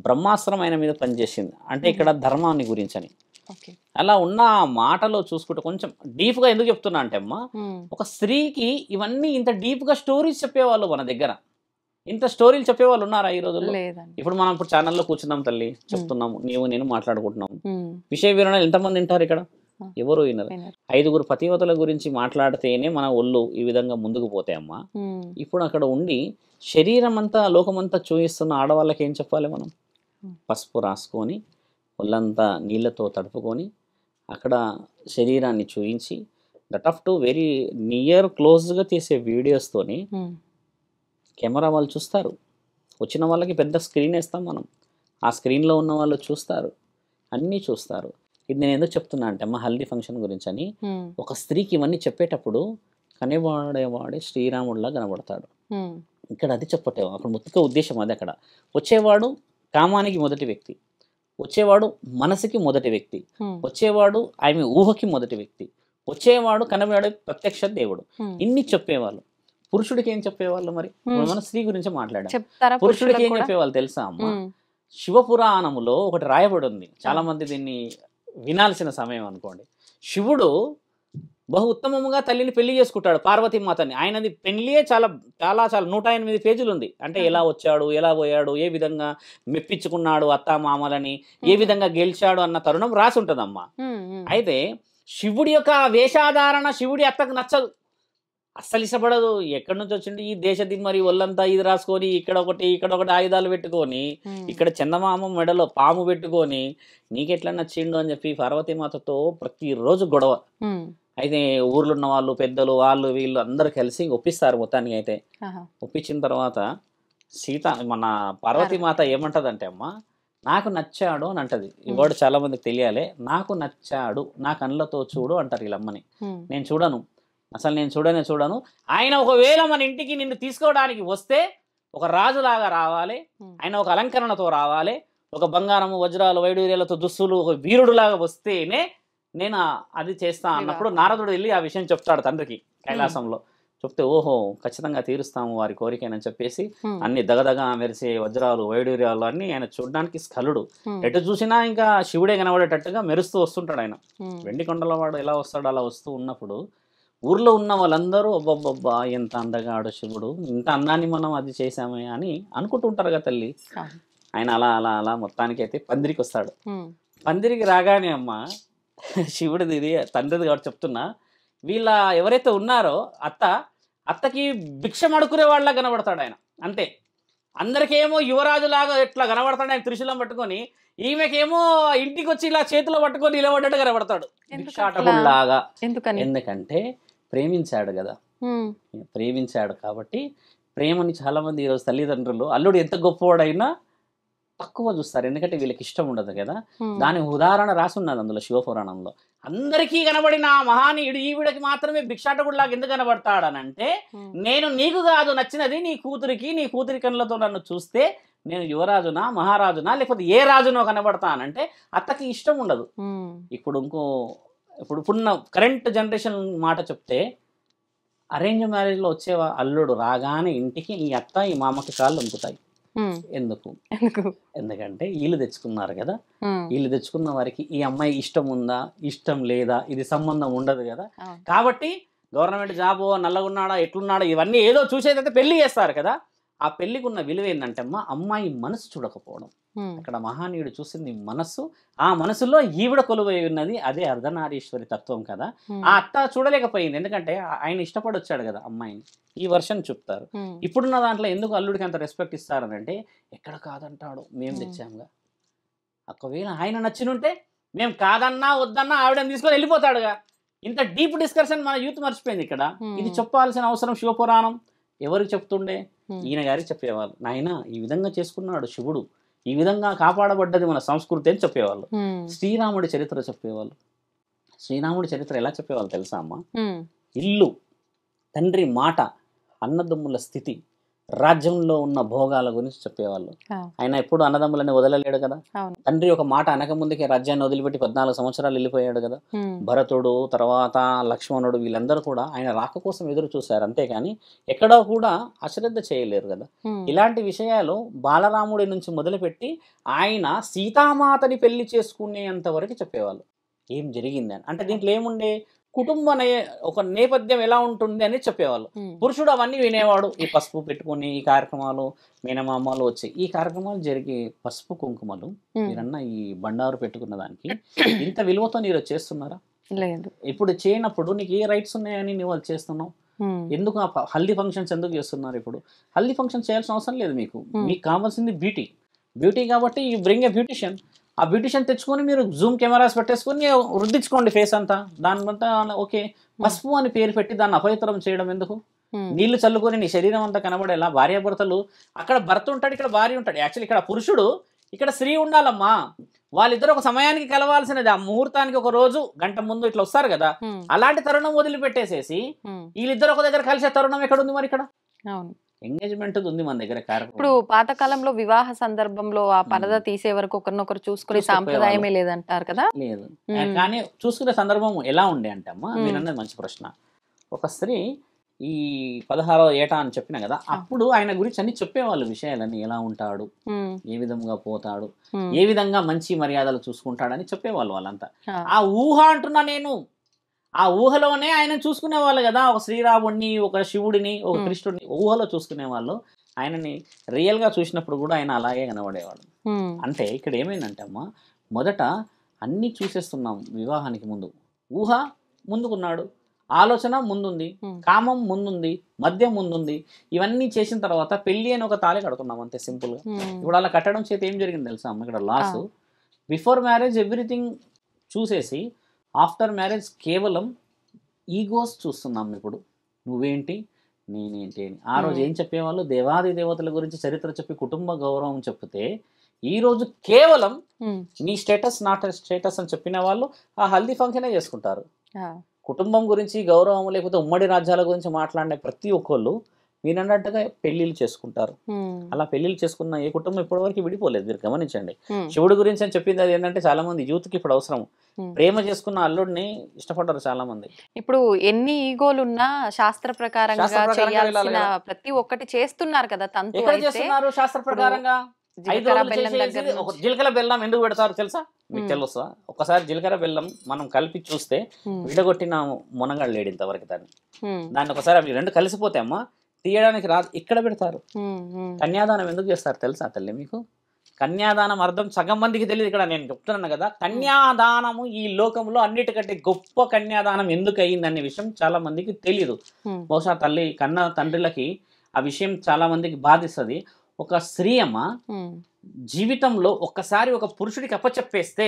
బ్రహ్మాస్త్రం ఆయన మీద పనిచేసింది. అంటే ఇక్కడ ధర్మాన్ని గురించని. ఓకే. అలా ఉన్న ఆ మాటలో చూసుకుంటే కొంచెం డీప్గా ఎందుకు చెప్తున్నా అంటే అమ్మ, ఉమ్, ఒక స్త్రీకి ఇవన్నీ ఇంత డీప్గా స్టోరీస్ చెప్పేవాళ్ళు మన దగ్గర. ఇంత స్టోరీలు చెప్పేవాళ్ళు ఉన్నారా ఈ రోజుల్లో? లేదండి. ఇప్పుడు మనం ఇప్పుడు ఛానల్లో కూర్చున్నాం తల్లి, చెప్తున్నాము, నీవు నేను మాట్లాడుకుంటున్నాం. ఉమ్, విషయ వివరణలు ఎంతమంది వింటారు ఇక్కడ? ఆ. ఎవరు వినరు. వినరు. 5గురు పతివతల గురించి మాట్లాడితేనే మన ఒళ్ళు ఈ విధంగా ముందుకు పోతాయమ్మా. ఉమ్, ఇప్పుడు అక్కడ ఉండి శరీరం అంతా లోకమంతా చూయిస్తున్న ఆడవాళ్ళకి ఏం చెప్పాలి మనం? పసుపు రాసుకొని ఒళ్ళంతా నీళ్ళతో తడుపుకొని అక్కడ శరీరాన్ని చూయించి that of to very near క్లోజ్గా తీసే వీడియోస్తోని ఉమ్, కెమెరా వాళ్ళు చూస్తారు. వచ్చిన వాళ్ళకి పెద్ద స్క్రీన్ వేస్తాం మనం, ఆ స్క్రీన్లో ఉన్న వాళ్ళు చూస్తారు, అన్నీ చూస్తారు. ఇది నేను ఎందుకు చెప్తున్నా అంటే అమ్మ, హల్దీ ఫంక్షన్ గురించి అని. ఉమ్, ఒక స్త్రీకి ఇవన్నీ చెప్పేటప్పుడు కనివాడేవాడే శ్రీరాముడిలా కనబడతాడు. ఉమ్, ఇక్కడ అది చెప్పటే అక్కడ ముఖ్య ఉద్దేశం అది. అక్కడ వచ్చేవాడు కామానికి మొదటి వ్యక్తి, వచ్చేవాడు మనసుకి మొదటి వ్యక్తి, ఉమ్, వచ్చేవాడు ఆమె ఊహకి మొదటి వ్యక్తి, వచ్చేవాడు కనబడే ప్రత్యక్ష దేవుడు. ఉమ్. ఇన్ని చెప్పేవాళ్ళు. పురుషుడికి ఏం చెప్పేవాళ్ళు మరి? ఇప్పుడు మనం స్త్రీ గురించి మాట్లాడాం. చెప్తారా పురుషుడికి ఏం పురుషులకు కూడా? చెప్పేవాళ్ళు తెలుసా అమ్మ? ఉమ్, శివపురాణములో ఒకటి రాయబడి ఉంది, చాలా మంది దీన్ని వినాల్సిన సమయం అనుకోండి. శివుడు బహు ఉత్తమముగా తల్లిని పెళ్లి చేసుకుంటాడు, పార్వతీమాతని. ఆయనది పెళ్లియే చాలా చాలా చాలా 108 పేజీలు ఉంది. అంటే ఎలా వచ్చాడు, ఎలా పోయాడు, ఏ విధంగా మెప్పించుకున్నాడు అత్త మామలని, ఏ విధంగా గెలిచాడు అన్న తరుణం రాసి ఉంటుందమ్మా. ఉమ్, ఉమ్, అయితే శివుడి యొక్క వేషాధారణ శివుడి అత్తకు నచ్చదు, అస్సలు ఇష్టపడదు. ఎక్కడి నుంచి వచ్చింది ఈ దేశది మరి? ఒళ్ళంతా ఇది రాసుకొని ఇక్కడ ఒకటి ఆయుధాలు పెట్టుకొని, ఉమ్, ఇక్కడ చందమామ మెడలో పాము పెట్టుకొని నీకెట్లా నచ్చిండు అని చెప్పి పార్వతీమాతతో ప్రతిరోజు గొడవ. ఉమ్, అయితే ఊర్లో ఉన్న వాళ్ళు పెద్దలు వాళ్ళు వీళ్ళు అందరూ కలిసి ఒప్పిస్తారు మొత్తానికి. అయితే ఆహా. ఒప్పించిన తర్వాత మన పార్వతీమాత ఏమంటదంటే అమ్మ, నాకు నచ్చాడు అని అంటది. ఈ వర్డ్ చాలా మందికి తెలియాలి. నాకు నచ్చాడు, నా కళ్ళతో చూడు అంటారు వీళ్ళమ్మని. ఉమ్, నేను చూడను, అసలు నేను చూడను. ఆయన ఒకవేళ మన ఇంటికి నిన్ను తీసుకోవడానికి వస్తే ఒక రాజులాగా రావాలి, ఆయన ఒక అలంకరణతో రావాలి, ఒక బంగారము వజ్రాలు వైడూర్యాలతో దుస్తులు, ఒక వీరుడులాగా వస్తేనే నేను అది చేస్తా అన్నప్పుడు నారదుడు వెళ్ళి ఆ విషయం చెప్తాడు తండ్రికి కైలాసంలో. చెప్తే ఓహో ఖచ్చితంగా తీరుస్తాము వారి కోరికనని చెప్పేసి అన్ని దగదగా మెరిసే వజ్రాలు వైడూర్యాలు అన్ని ఆయన చూడడానికి స్ఖలుడు. ఎటు చూసినా ఇంకా శివుడే కనబడేటట్టుగా మెరుస్తూ వస్తుంటాడు ఆయన. వెండి కొండల వాడు ఎలా వస్తాడు అలా వస్తూ ఉన్నప్పుడు ఊర్లో ఉన్న వాళ్ళందరూ అబ్బబ్బబ్బా ఎంత అందగాడు శివుడు, ఇంత అందాన్ని మనం అది చేసామే అని అనుకుంటుంటారు కదా తల్లి. ఆయన అలా అలా అలా మొత్తానికి అయితే పందిరికి వస్తాడు. పందిరికి రాగానే అమ్మ శివుడిది ఇది తండ్రిది కాబట్టి చెప్తున్నా, వీళ్ళ ఎవరైతే ఉన్నారో అత్తకి భిక్షం అడుకునే వాళ్ళ కనబడతాడు ఆయన. అంతే, అందరికేమో యువరాజులాగా ఎట్లా కనబడతాడు ఆయన త్రిశూలం పట్టుకొని, ఈమెకేమో ఇంటికి వచ్చి ఇలా చేతిలో పట్టుకొని నిలబడ్డట్టు కనబడతాడు భిక్షాటకుల్లాగా. ఎందుకంటే ప్రేమించాడు కదా, ప్రేమించాడు కాబట్టి. ప్రేమని చాలా మంది ఈరోజు తల్లిదండ్రులు అల్లుడు ఎంత గొప్పవాడైనా తక్కువ చూస్తారు, ఎందుకంటే వీళ్ళకి ఇష్టం ఉండదు కదా. దాని ఉదాహరణ రాసి ఉన్నది అందులో శివపురాణంలో. అందరికీ కనబడిన మహానీయుడు ఈవిడకి మాత్రమే భిక్షాటకుడిలాగా ఎందుకు కనబడతాడనంటే, నేను నీకు కాదు నచ్చినది నీ కూతురి కళ్ళతో నన్ను చూస్తే నేను యువరాజునా మహారాజునా లేకపోతే ఏ రాజునో కనబడతానంటే అత్తకి ఇష్టం ఉండదు. ఇప్పుడున్న కరెంట్ జనరేషన్ మాట చెప్తే, అరేంజ్ మ్యారేజ్లో వచ్చే అల్లుడు రాగానే ఇంటికి ఈ అత్త ఈ మామకి కాళ్ళు వంపుతాయి. ఎందుకంటే వీళ్ళు తెచ్చుకున్నారు కదా, వీళ్ళు తెచ్చుకున్న వారికి ఈ అమ్మాయి ఇష్టం ఉందా ఇష్టం లేదా ఇది సంబంధం ఉండదు కదా. కాబట్టి గవర్నమెంట్ జాబు, నల్లగున్నాడా ఎట్లున్నాడా ఇవన్నీ ఏదో చూసేదైతే పెళ్లి చేస్తారు కదా. ఆ పెళ్లికి ఉన్న విలువ ఏంటంటే అమ్మాయి మనసు చూడకపోవడం. అక్కడ మహానీయుడు చూసింది మనస్సు, ఆ మనసులో ఈవిడ కొలువై ఉన్నది, అదే అర్ధనారీశ్వరి తత్వం కదా. ఆ అత్త చూడలేకపోయింది, ఎందుకంటే ఆయన ఇష్టపడి వచ్చాడు కదా అమ్మాయిని. ఈ వర్షన్ చెప్తారు. ఇప్పుడున్న దాంట్లో ఎందుకు అల్లుడికి అంత రెస్పెక్ట్ ఇస్తారనంటే, ఎక్కడ కాదంటాడు, మేము తెచ్చాముగా. ఒకవేళ ఆయన నచ్చినుంటే మేము కాదన్నా వద్దన్నా ఆవిడని తీసుకొని వెళ్ళిపోతాడుగా. ఇంత డీప్ డిస్కషన్ మన యూత్ మర్చిపోయింది ఇక్కడ. ఇది చెప్పాల్సిన అవసరం శివపురాణం ఎవరికి చెప్తుండే? ఈయన గారికి చెప్పేవాళ్ళు. నాయన ఈ విధంగా చేసుకున్నాడు శివుడు, ఈ విధంగా కాపాడబడ్డది మన సంస్కృతి అని చెప్పేవాళ్ళు. శ్రీరాముడి చరిత్ర చెప్పేవాళ్ళు. శ్రీరాముడి చరిత్ర ఎలా చెప్పేవాళ్ళు తెలుసా అమ్మ? ఇల్లు, తండ్రి మాట, అన్నదమ్ముల స్థితి, రాజ్యంలో ఉన్న భోగాల గురించి చెప్పేవాళ్ళు. ఆయన ఎప్పుడు అన్నదమ్ములని వదలలేడు కదా. తండ్రి ఒక మాట అనక ముందుకే రాజ్యాన్ని వదిలిపెట్టి 14 సంవత్సరాలు వెళ్ళిపోయాడు కదా. భరతుడు, తర్వాత లక్ష్మణుడు, వీళ్ళందరూ కూడా ఆయన రాక కోసం ఎదురు చూశారు, అంతేకాని ఎక్కడో కూడా అశ్రద్ధ చేయలేరు కదా. ఇలాంటి విషయాలు బాలరాముడి నుంచి మొదలుపెట్టి ఆయన సీతామాతని పెళ్లి చేసుకునేంత వరకు చెప్పేవాళ్ళు ఏం జరిగింది అని. అంటే దీంట్లో ఏముండే, కుటుంబ ఒక నేపథ్యం ఎలా ఉంటుంది అని చెప్పేవాళ్ళు. పురుషుడు అవన్నీ వినేవాడు. ఈ పసుపు పెట్టుకుని ఈ కార్యక్రమాలు, మేనమామలు వచ్చి ఈ కార్యక్రమాలు జరిగే పసుపు కుంకుమలు మీరన్నా ఈ బండారు పెట్టుకున్న దానికి ఇంత విలువతో మీరు చేస్తున్నారా? లేదు. ఇప్పుడు చేయనప్పుడు నీకు ఏ రైట్స్ ఉన్నాయని నువ్వు అది చేస్తున్నావు? ఎందుకు హల్దీ ఫంక్షన్స్ ఎందుకు చేస్తున్నారు? ఇప్పుడు హల్దీ ఫంక్షన్ చేయాల్సిన అవసరం లేదు. మీకు కావాల్సింది బ్యూటీ. బ్యూటీ కాబట్టి యూ బ్రింగ్ ఏ బ్యూటిషియన్. ఆ బ్యూటిషియన్ తెచ్చుకొని మీరు జూమ్ కెమెరాస్ పెట్టేసుకొని రుద్దించుకోండి ఫేస్ అంతా. దానికంతా ఓకే. పసుపు అని పేరు పెట్టి దాన్ని అపవిత్రం చేయడం ఎందుకు? నీళ్లు చల్లుకొని నీ శరీరం అంతా కనబడేలా. భార్యాభర్తలు, అక్కడ భర్త ఉంటాడు, ఇక్కడ భార్య ఉంటాడు. యాక్చువల్లీ ఇక్కడ పురుషుడు, ఇక్కడ స్త్రీ ఉండాలమ్మా. వాళ్ళిద్దరు ఒక సమయానికి కలవాల్సినది. ఆ ముహూర్తానికి ఒక రోజు గంట ముందు ఇట్లా వస్తారు కదా. అలాంటి తరుణం వదిలిపెట్టేసేసి వీళ్ళిద్దరు ఒక దగ్గర కలిసే తరుణం ఎక్కడ ఉంది మరి? ఇక్కడ ఎంగేజ్మెంట్ ఉంది మన దగ్గర. ఇప్పుడు పాతకాలంలో వివాహ సందర్భంలో ఆ పరద తీసే వరకు ఒకరినొకరు చూసుకునే సాంప్రదాయమే లేదంటారు కదా. లేదు, కానీ చూసుకునే సందర్భం ఎలా ఉండే అంటే అమ్మా, మీరు అన్నది మంచి ప్రశ్న. ఒక స్త్రీ ఈ 16వ ఏట అని చెప్పిన కదా, అప్పుడు ఆయన గురించి అన్ని చెప్పేవాళ్ళు విషయాలన్నీ. ఎలా ఉంటాడు, ఏ విధంగా పోతాడు, ఏ విధంగా మంచి మర్యాదలు చూసుకుంటాడని చెప్పేవాళ్ళు వాళ్ళంతా. ఆ ఊహ అంటున్నా నేను. ఆ ఊహలోనే ఆయన చూసుకునే వాళ్ళు కదా. ఒక శ్రీరాముడిని, ఒక శివుడిని, ఒక కృష్ణుడిని ఊహలో చూసుకునే వాళ్ళు. ఆయనని రియల్ గా చూసినప్పుడు కూడా ఆయన అలాగే కనబడేవాడు. అంటే ఇక్కడ ఏమైందంటే అమ్మా, మొదట అన్ని చూసేస్తున్నాం వివాహానికి ముందు. ఊహ ముందుకున్నాడు, ఆలోచన ముందుంది, కామం ముందుంది, మద్యం ముందుంది. ఇవన్నీ చేసిన తర్వాత పెళ్లి అని ఒక తాళి కడుతున్నాం అంతే, సింపుల్ గా. ఇప్పుడు అలా కట్టడం చేత ఏం జరిగింది తెలుసా అమ్మ? ఇక్కడ లాస్. బిఫోర్ మ్యారేజ్ ఎవ్రీథింగ్ చూసేసి ఆఫ్టర్ మ్యారేజ్ కేవలం ఈగోస్ చూస్తున్నాం. ఇప్పుడు నువ్వేంటి నేనేంటి అని. ఆ రోజు ఏం చెప్పేవాళ్ళు? దేవాది దేవతల గురించి చరిత్ర చెప్పి కుటుంబ గౌరవం చెప్తే, ఈ రోజు కేవలం నీ స్టేటస్ నాట్ స్టేటస్ అని చెప్పిన వాళ్ళు ఆ హల్దీ ఫంక్షనే చేసుకుంటారు. కుటుంబం గురించి గౌరవం, లేకపోతే ఉమ్మడి రాజ్యాల గురించి మాట్లాడిన ప్రతి ఒక్కళ్ళు మీరు అన్నట్టుగా పెళ్లిళ్ళు చేసుకుంటారు. అలా పెళ్లిళ్ళు చేసుకున్న ఏ కుటుంబం ఇప్పటివరకు విడిపోలేదు. మీరు గమనించండి. శివుడి గురించి అని చెప్పింది అది ఏంటంటే, చాలా మంది యూత్ కి ఇప్పుడు అవసరం. ప్రేమ చేసుకున్న అల్లుడిని ఇష్టపడరు చాలా మంది. ఇప్పుడు ఎన్ని ఈగోలున్నా శాస్త్ర ప్రకారంగా చేయాల్సిన ప్రతి ఒక్కటి చేస్తున్నారు కదా. తంతు చేస్తున్నారు శాస్త్ర ప్రకారంగా. జీలకర్ర బెల్లం ఎందుకు పెడతారు తెలుసా? మీకు తెలుసా? ఒకసారి జీలకర్ర బెల్లం మనం కలిపి చూస్తే విడగొట్టిన మునగాడు లేడు ఇంతవరకు. దాన్ని ఒకసారి అవి రెండు కలిసిపోతే అమ్మా తీయడానికి రాదు. ఇక్కడ పెడతారు. కన్యాదానం ఎందుకు చేస్తారు తెలుసా తల్లి మీకు? కన్యాదానం అర్థం సగం మందికి తెలియదు. ఇక్కడ నేను చెప్తున్నాను కదా, కన్యాదానము ఈ లోకంలో అన్నిటికంటే గొప్ప కన్యాదానం ఎందుకు అయ్యిందనే విషయం చాలా మందికి తెలియదు. బహుశా తల్లి కన్న తండ్రులకి ఆ విషయం చాలా మందికి బాధిస్తుంది. ఒక స్త్రీ అమ్మ జీవితంలో ఒక్కసారి ఒక పురుషుడికి అప్పచెప్పేస్తే,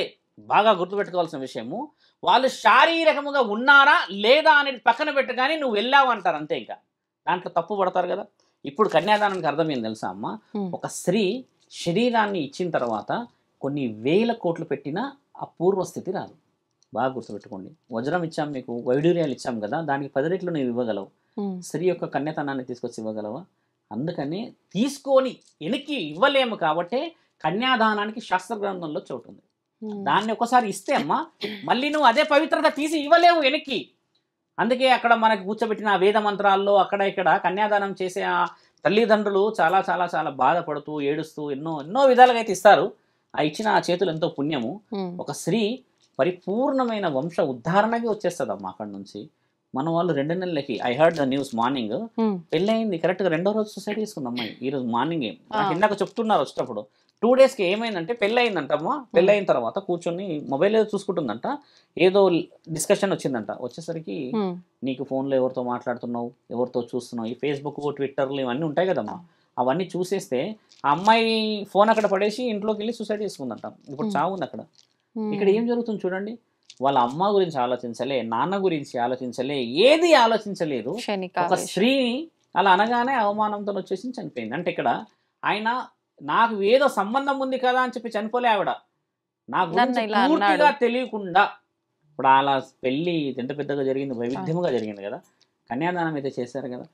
బాగా గుర్తుపెట్టుకోవాల్సిన విషయము, వాళ్ళు శారీరకముగా ఉన్నారా లేదా అనేది పక్కన పెట్టు, కానీ నువ్వు వెళ్ళావు అంటారు అంతే. ఇంకా దాంట్లో తప్పు పడతారు కదా. ఇప్పుడు కన్యాదానానికి అర్థం ఏం తెలుసా అమ్మ? ఒక స్త్రీ శరీరాన్ని ఇచ్చిన తర్వాత కొన్ని వేల కోట్లు పెట్టినా ఆ పూర్వస్థితి రాదు. బాగా గుర్తుపెట్టుకోండి. వజ్రం ఇచ్చాం మీకు, వైడూర్యాలు ఇచ్చాం కదా, దానికి 10 రెట్లు నువ్వు ఇవ్వగలవు. స్త్రీ యొక్క కన్యతనాన్ని తీసుకొచ్చి ఇవ్వగలవా? అందుకని తీసుకొని వెనక్కి ఇవ్వలేము కాబట్టి కన్యాదానానికి శాస్త్ర గ్రంథంలో చోటు ఉంది. దాన్ని ఒకసారి ఇస్తే అమ్మా మళ్ళీ నువ్వు అదే పవిత్రత తీసి ఇవ్వలేవు వెనక్కి. అందుకే అక్కడ మనకి కూర్చోబెట్టిన వేద మంత్రాల్లో అక్కడ ఇక్కడ కన్యాదానం చేసే ఆ తల్లిదండ్రులు చాలా చాలా చాలా బాధపడుతూ ఏడుస్తూ ఎన్నో విధాలుగా అయితే ఇస్తారు. ఆ ఇచ్చిన ఆ చేతులు ఎంతో పుణ్యము. ఒక స్త్రీ పరిపూర్ణమైన వంశ ఉద్ధారణకి వచ్చేస్తుందమ్మా అక్కడ నుంచి. మన వాళ్ళు 2 నెలలకి, I heard the news morning, పెళ్ళయింది కరెక్ట్గా 2వ రోజు సూసైడ్ చేసుకుంది అమ్మాయి. ఈ రోజు మార్నింగ్ నాకు ఇందాక చెప్తున్నారు వచ్చేటప్పుడు 2 డేస్కి ఏమైందంటే పెళ్ళయిందంటమ్మా. పెళ్ళయిన తర్వాత కూర్చొని మొబైల్ ఏదో చూసుకుంటుందంట. ఏదో డిస్కషన్ వచ్చిందంట. వచ్చేసరికి నీకు ఫోన్లో ఎవరితో మాట్లాడుతున్నావు, ఎవరితో చూస్తున్నావు, ఈ ఫేస్బుక్ ట్విట్టర్లు ఇవన్నీ ఉంటాయి కదమ్మా, అవన్నీ చూసేస్తే ఆ అమ్మాయి ఫోన్ అక్కడ పడేసి ఇంట్లోకి వెళ్ళి సూసైడ్ చేసుకుందంట. ఇప్పుడు చావు ఉంది అక్కడ. ఇక్కడ ఏం జరుగుతుంది చూడండి. వాళ్ళ అమ్మ గురించి ఆలోచించలే, నాన్న గురించి ఆలోచించలే, ఏది ఆలోచించలేదు. ఒక స్త్రీని అలా అనగానే అవమానంతో వచ్చేసి చనిపోయింది. అంటే ఇక్కడ ఆయన నాకు ఏదో సంబంధం ఉంది కదా అని చెప్పి చనిపోలే ఆవిడ, నా గురించి పూర్తిగా తెలియకుండా. ఇప్పుడు అలా పెళ్లి ఎంత పెద్దగా జరిగింది, వైవిధ్యముగా జరిగింది కదా, కన్యాదానం అయితే చేశారు కదా.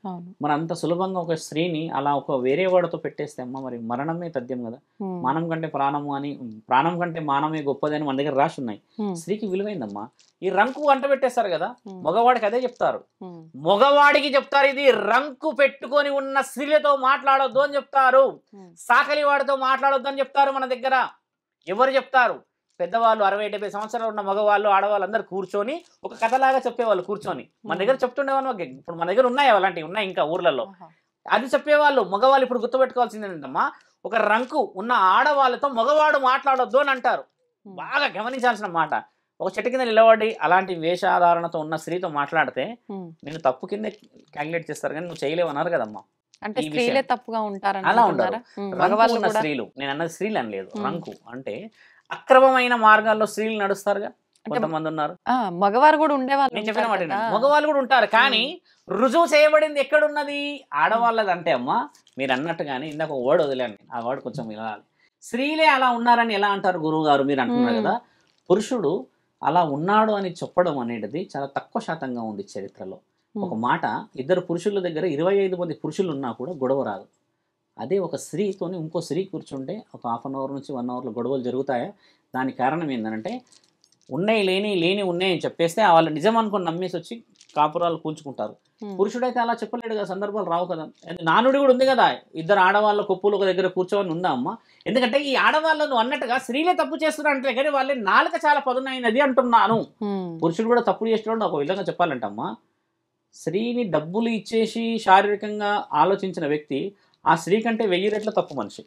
మరి అంత సులభంగా ఒక స్త్రీని అలా ఒక వేరే వాడితో పెట్టేస్తే అమ్మ మరి మరణమే తథ్యం కదా. మానం కంటే ప్రాణము అని, ప్రాణం కంటే మానమే గొప్పది అని మన దగ్గర రాసి ఉన్నాయి. స్త్రీకి విలువైందమ్మా. ఈ రంకు అంట పెట్టేస్తారు కదా, మగవాడికి అదే చెప్తారు, మగవాడికి చెప్తారు ఇది రంకు పెట్టుకొని ఉన్న స్త్రీలతో మాట్లాడొద్దు అని చెప్తారు, సాకలి వాడితో మాట్లాడొద్దు అని చెప్తారు. మన దగ్గర ఎవరు చెప్తారు? పెద్దవాళ్ళు 60-70 సంవత్సరాలు ఉన్న మగవాళ్ళు ఆడవాళ్ళు అందరు కూర్చొని ఒక కథలాగా చెప్పేవాళ్ళు కూర్చొని. మన దగ్గర చెప్తుండేవాళ్ళు. ఇప్పుడు మన దగ్గర ఉన్నాయి అలాంటివి, ఉన్నాయి ఇంకా ఊర్లలో. అది చెప్పేవాళ్ళు. మగవాళ్ళు ఇప్పుడు గుర్తుపెట్టుకోవాల్సింది ఏంటమ్మా, ఒక రంకు ఉన్న ఆడవాళ్ళతో మగవాడు మాట్లాడొద్దు అని అంటారు. బాగా గమనించాల్సిన మాట. ఒక చెట్టు కింద నిలబడి అలాంటి వేషాధారణతో ఉన్న స్త్రీతో మాట్లాడితే నేను తప్పు కింద క్యాలిక్యులేట్ చేస్తారు, కానీ నువ్వు చేయలేవు అన్నారు కదమ్మా. అంటే స్త్రీలే తప్పుగా ఉంటారు అలా ఉండరు. రంకు ఉన్న స్త్రీలు, నేను అన్నది స్త్రీలు అని లేదు, రంకు అంటే అక్రమమైన మార్గాల్లో స్త్రీలు నడుస్తారుగా కొంతమంది ఉన్నారు. మగవారు కూడా ఉండేవాళ్ళు, నేను చెప్పిన మాట మగవాళ్ళు కూడా ఉంటారు. కానీ రుజువు చేయబడింది ఎక్కడున్నది? ఆడవాళ్ళది. అంటే అమ్మా మీరు అన్నట్టుగానే ఇందాక ఒక వర్డ్ వదిలేండి, ఆ వర్డ్ కొంచెం వినాలి. స్త్రీలే అలా ఉన్నారని ఎలా అంటారు గురువు గారు మీరు అంటున్నారు కదా. పురుషుడు అలా ఉన్నాడు అని చెప్పడం అనేది చాలా తక్కువ శాతంగా ఉంది చరిత్రలో. ఒక మాట, ఇద్దరు పురుషుల దగ్గర 25 మంది పురుషులు ఉన్నా కూడా గొడవ రాదు. అదే ఒక స్త్రీతోని ఇంకో స్త్రీ కూర్చుంటే ఒక హాఫ్ అన్ అవర్ నుంచి 1 అవర్లో గొడవలు జరుగుతాయా? దానికి కారణం ఏంటంటే ఉన్నాయి లేని ఉన్నాయి అని చెప్పేస్తే వాళ్ళు నిజం అనుకుని నమ్మేసి వచ్చి కాపురాలు కూల్చుకుంటారు. పురుషుడైతే అలా చెప్పలేడు కదా, సందర్భాలు రావు కదా. నానుడి కూడా ఉంది కదా, ఇద్దరు ఆడవాళ్ళ కొప్పులు ఒక దగ్గర కూర్చోవని ఉందా అమ్మ? ఎందుకంటే ఈ ఆడవాళ్ళను అన్నట్టుగా స్త్రీలే తప్పు చేస్తున్నారు అంటే, కానీ వాళ్ళే నాలుక చాలా పదునైనది అంటున్నాను. పురుషుడు కూడా తప్పుడు చేస్తున్నాడు ఒక విధంగా చెప్పాలంటమ్మా. స్త్రీని డబ్బులు ఇచ్చేసి శారీరకంగా ఆలోచించిన వ్యక్తి ఆ స్త్రీ కంటే 1000 రెట్ల తప్పు మనిషి.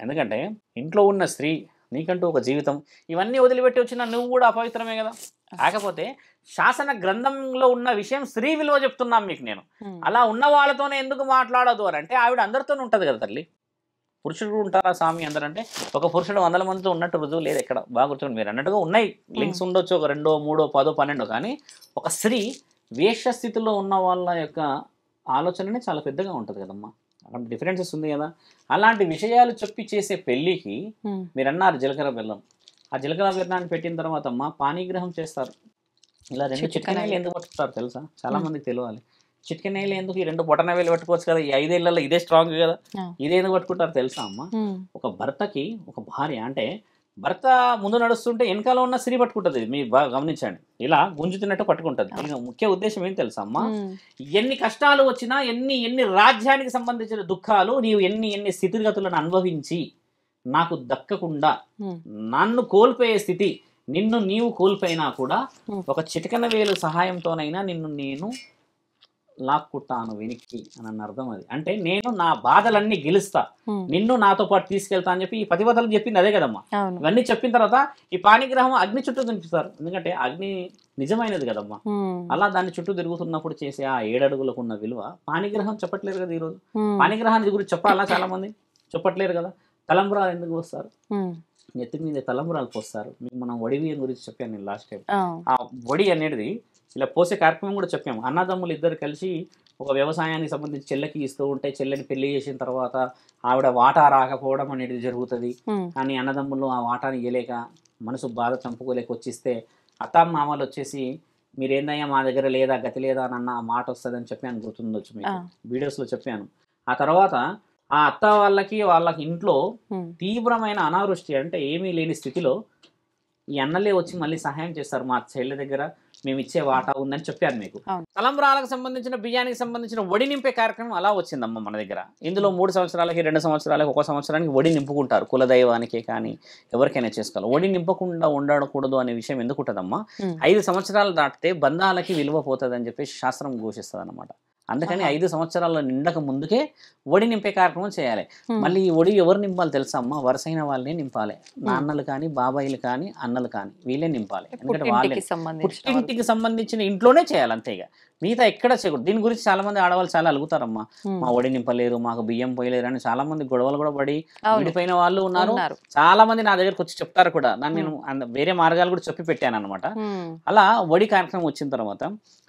ఎందుకంటే ఇంట్లో ఉన్న స్త్రీ, నీకంటూ ఒక జీవితం, ఇవన్నీ వదిలిపెట్టి వచ్చిన నువ్వు కూడా అపవిత్రమే కదా. కాకపోతే శాసన గ్రంథంలో ఉన్న విషయం స్త్రీ విలువ చెప్తున్నాం మీకు నేను. అలా ఉన్న వాళ్ళతోనే ఎందుకు మాట్లాడదు అని అంటే ఆవిడ అందరితోనే ఉంటుంది కదా తల్లి. పురుషుడు ఉంటారా స్వామి అందరంటే ఒక పురుషుడు 100 మందితో ఉన్నట్టు రుజువు లేదు ఎక్కడ. బాగా గుర్తుంది, మీరు అన్నట్టుగా ఉన్నాయి లింక్స్ ఉండొచ్చు, ఒక 2, 3, 10, 12. కానీ ఒక స్త్రీ వేశ్య స్థితిలో ఉన్న వాళ్ళ యొక్క ఆలోచననే చాలా పెద్దగా ఉంటుంది కదమ్మా. అక్కడ డిఫరెన్సెస్ ఉంది కదా. అలాంటి విషయాలు చెప్పి చేసే పెళ్ళికి మీరు అన్నారు జీలకర్ర బెల్లం. ఆ జీలకర్ర బెల్లాన్ని పెట్టిన తర్వాత అమ్మ పానీగ్రహం చేస్తారు. ఇలా 2 చిట్కనేలు ఎందుకు పట్టుకుంటారు తెలుసా? చాలా మందికి తెలియాలి. చిట్కనేలు ఎందుకు? ఈ 2 బొటనవేలు పట్టుకోవచ్చు కదా, ఈ 5 ఏళ్లలో ఇదే స్ట్రాంగ్ కదా, ఇదే ఎందుకు పట్టుకుంటారు తెలుసా అమ్మ? ఒక భర్తకి ఒక భార్య అంటే భర్త ముందు నడుస్తుంటే వెనకాల ఉన్న స్త్రీ పట్టుకుంటుంది. మీరు బాగా గమనించండి, ఇలా గుంజుతున్నట్టు పట్టుకుంటుంది. దీని ముఖ్య ఉద్దేశం ఏం తెలుసా అమ్మా? ఎన్ని కష్టాలు వచ్చినా, ఎన్ని రాజ్యానికి సంబంధించిన దుఃఖాలు, నీవు ఎన్ని స్థితిగతులను అనుభవించి నాకు దక్కకుండా నన్ను కోల్పోయే స్థితి, నిన్ను నీవు కోల్పోయినా కూడా ఒక చిటికన వేలు సహాయంతోనైనా నిన్ను నేను లాక్కుంటాను వెనక్కి అని అన్న అర్థం. అది అంటే నేను నా బాధలన్నీ గెలుస్తా, నిన్ను నాతో పాటు తీసుకెళ్తా అని చెప్పి ఈ పతివతలు చెప్పింది అదే కదమ్మా. ఇవన్నీ చెప్పిన తర్వాత ఈ పాణిగ్రహం అగ్ని చుట్టూ తినిపిస్తారు. ఎందుకంటే అగ్ని నిజమైనది కదమ్మా. అలా దాన్ని చుట్టూ తిరుగుతున్నప్పుడు చేసే ఆ 7 అడుగులకు ఉన్న విలువ పాణిగ్రహం చెప్పట్లేరు కదా ఈరోజు. పాణిగ్రహాన్ని గురించి చెప్పాలా? చాలా మంది చెప్పట్లేరు కదా. తలంబ్రాలు ఎందుకు వస్తారు? నెత్తి మీద తలంబ్రాలు పోస్తారు. మీకు మనం వడి బియ్యం గురించి చెప్పాను నేను లాస్ట్ టైం. ఆ వడి అనేది ఇలా పోసే కార్యక్రమం కూడా చెప్పాము. అన్నదమ్ములు ఇద్దరు కలిసి ఒక వ్యవసాయానికి సంబంధించి చెల్లెకి ఇస్తూ ఉంటే చెల్లెని పెళ్లి చేసిన తర్వాత ఆవిడ వాటా రాకపోవడం అనేది జరుగుతుంది. కానీ అన్నదమ్ములు ఆ వాటాని ఇవ్వలేక మనసు బాధ చంపుకోలేక వచ్చిస్తే అత్తమామలు వచ్చేసి మీరేందయ్యా మా దగ్గర లేదా గతి లేదా అని అన్న మాట వస్తుందని చెప్పాను, గుర్తుండొచ్చు మీకు, వీడియోస్లో చెప్పాను. ఆ తర్వాత ఆ అత్త వాళ్ళకి ఇంట్లో తీవ్రమైన అనావృష్టి అంటే ఏమీ లేని స్థితిలో ఈ అన్నలే వచ్చి మళ్ళీ సహాయం చేస్తారు. మా చెల్లె దగ్గర మేము ఇచ్చే వాటా ఉందని చెప్పాను మీకు. తలంబ్రాలకు సంబంధించిన బియ్యానికి సంబంధించిన వడి నింపే కార్యక్రమం అలా వచ్చిందమ్మ మన దగ్గర. ఇందులో 3 సంవత్సరాలకి 2 సంవత్సరాలకి 1 సంవత్సరానికి వడి నింపుకుంటారు. కులదైవానికే కానీ ఎవరికైనా చేసుకోవాలి. వడి నింపకుండా ఉండకూడదు అనే విషయం ఎందుకు ఉంటుందమ్మా? 5 సంవత్సరాలు దాటితే బంధాలకి విలువ పోతుంది అని చెప్పేసి శాస్త్రం ఘోషిస్తుంది అనమాట. అందుకని 5 సంవత్సరాల నిండక ముందుకే వడి నింపే కార్యక్రమం చేయాలి. మళ్ళీ ఈ వడి ఎవరు నింపాలి తెలుసా అమ్మ? వరుసైన వాళ్ళే నింపాలి. నాన్నలు కానీ, బాబాయిలు కానీ, అన్నలు కానీ వీళ్ళే నింపాలి. ఎందుకంటే వాళ్ళే పుట్టింటికి సంబంధించిన ఇంట్లోనే చేయాలి. అంతేగా మిగతా ఎక్కడ చేయకూడదు. దీని గురించి చాలా మంది ఆడవాళ్ళు చాలా అలుగుతారమ్మా, మా ఒడి నింపలేరు, మాకు బియ్యం పోయలేరు అని చాలా మంది గొడవలు కూడా పడి విడిపోయిన వాళ్ళు ఉన్నారు. చాలా మంది నా దగ్గరకు వచ్చి చెప్తారు కూడా. నేను వేరే మార్గాలు కూడా చెప్పి పెట్టాను అనమాట. అలా ఒడి కార్యక్రమం వచ్చిన తర్వాత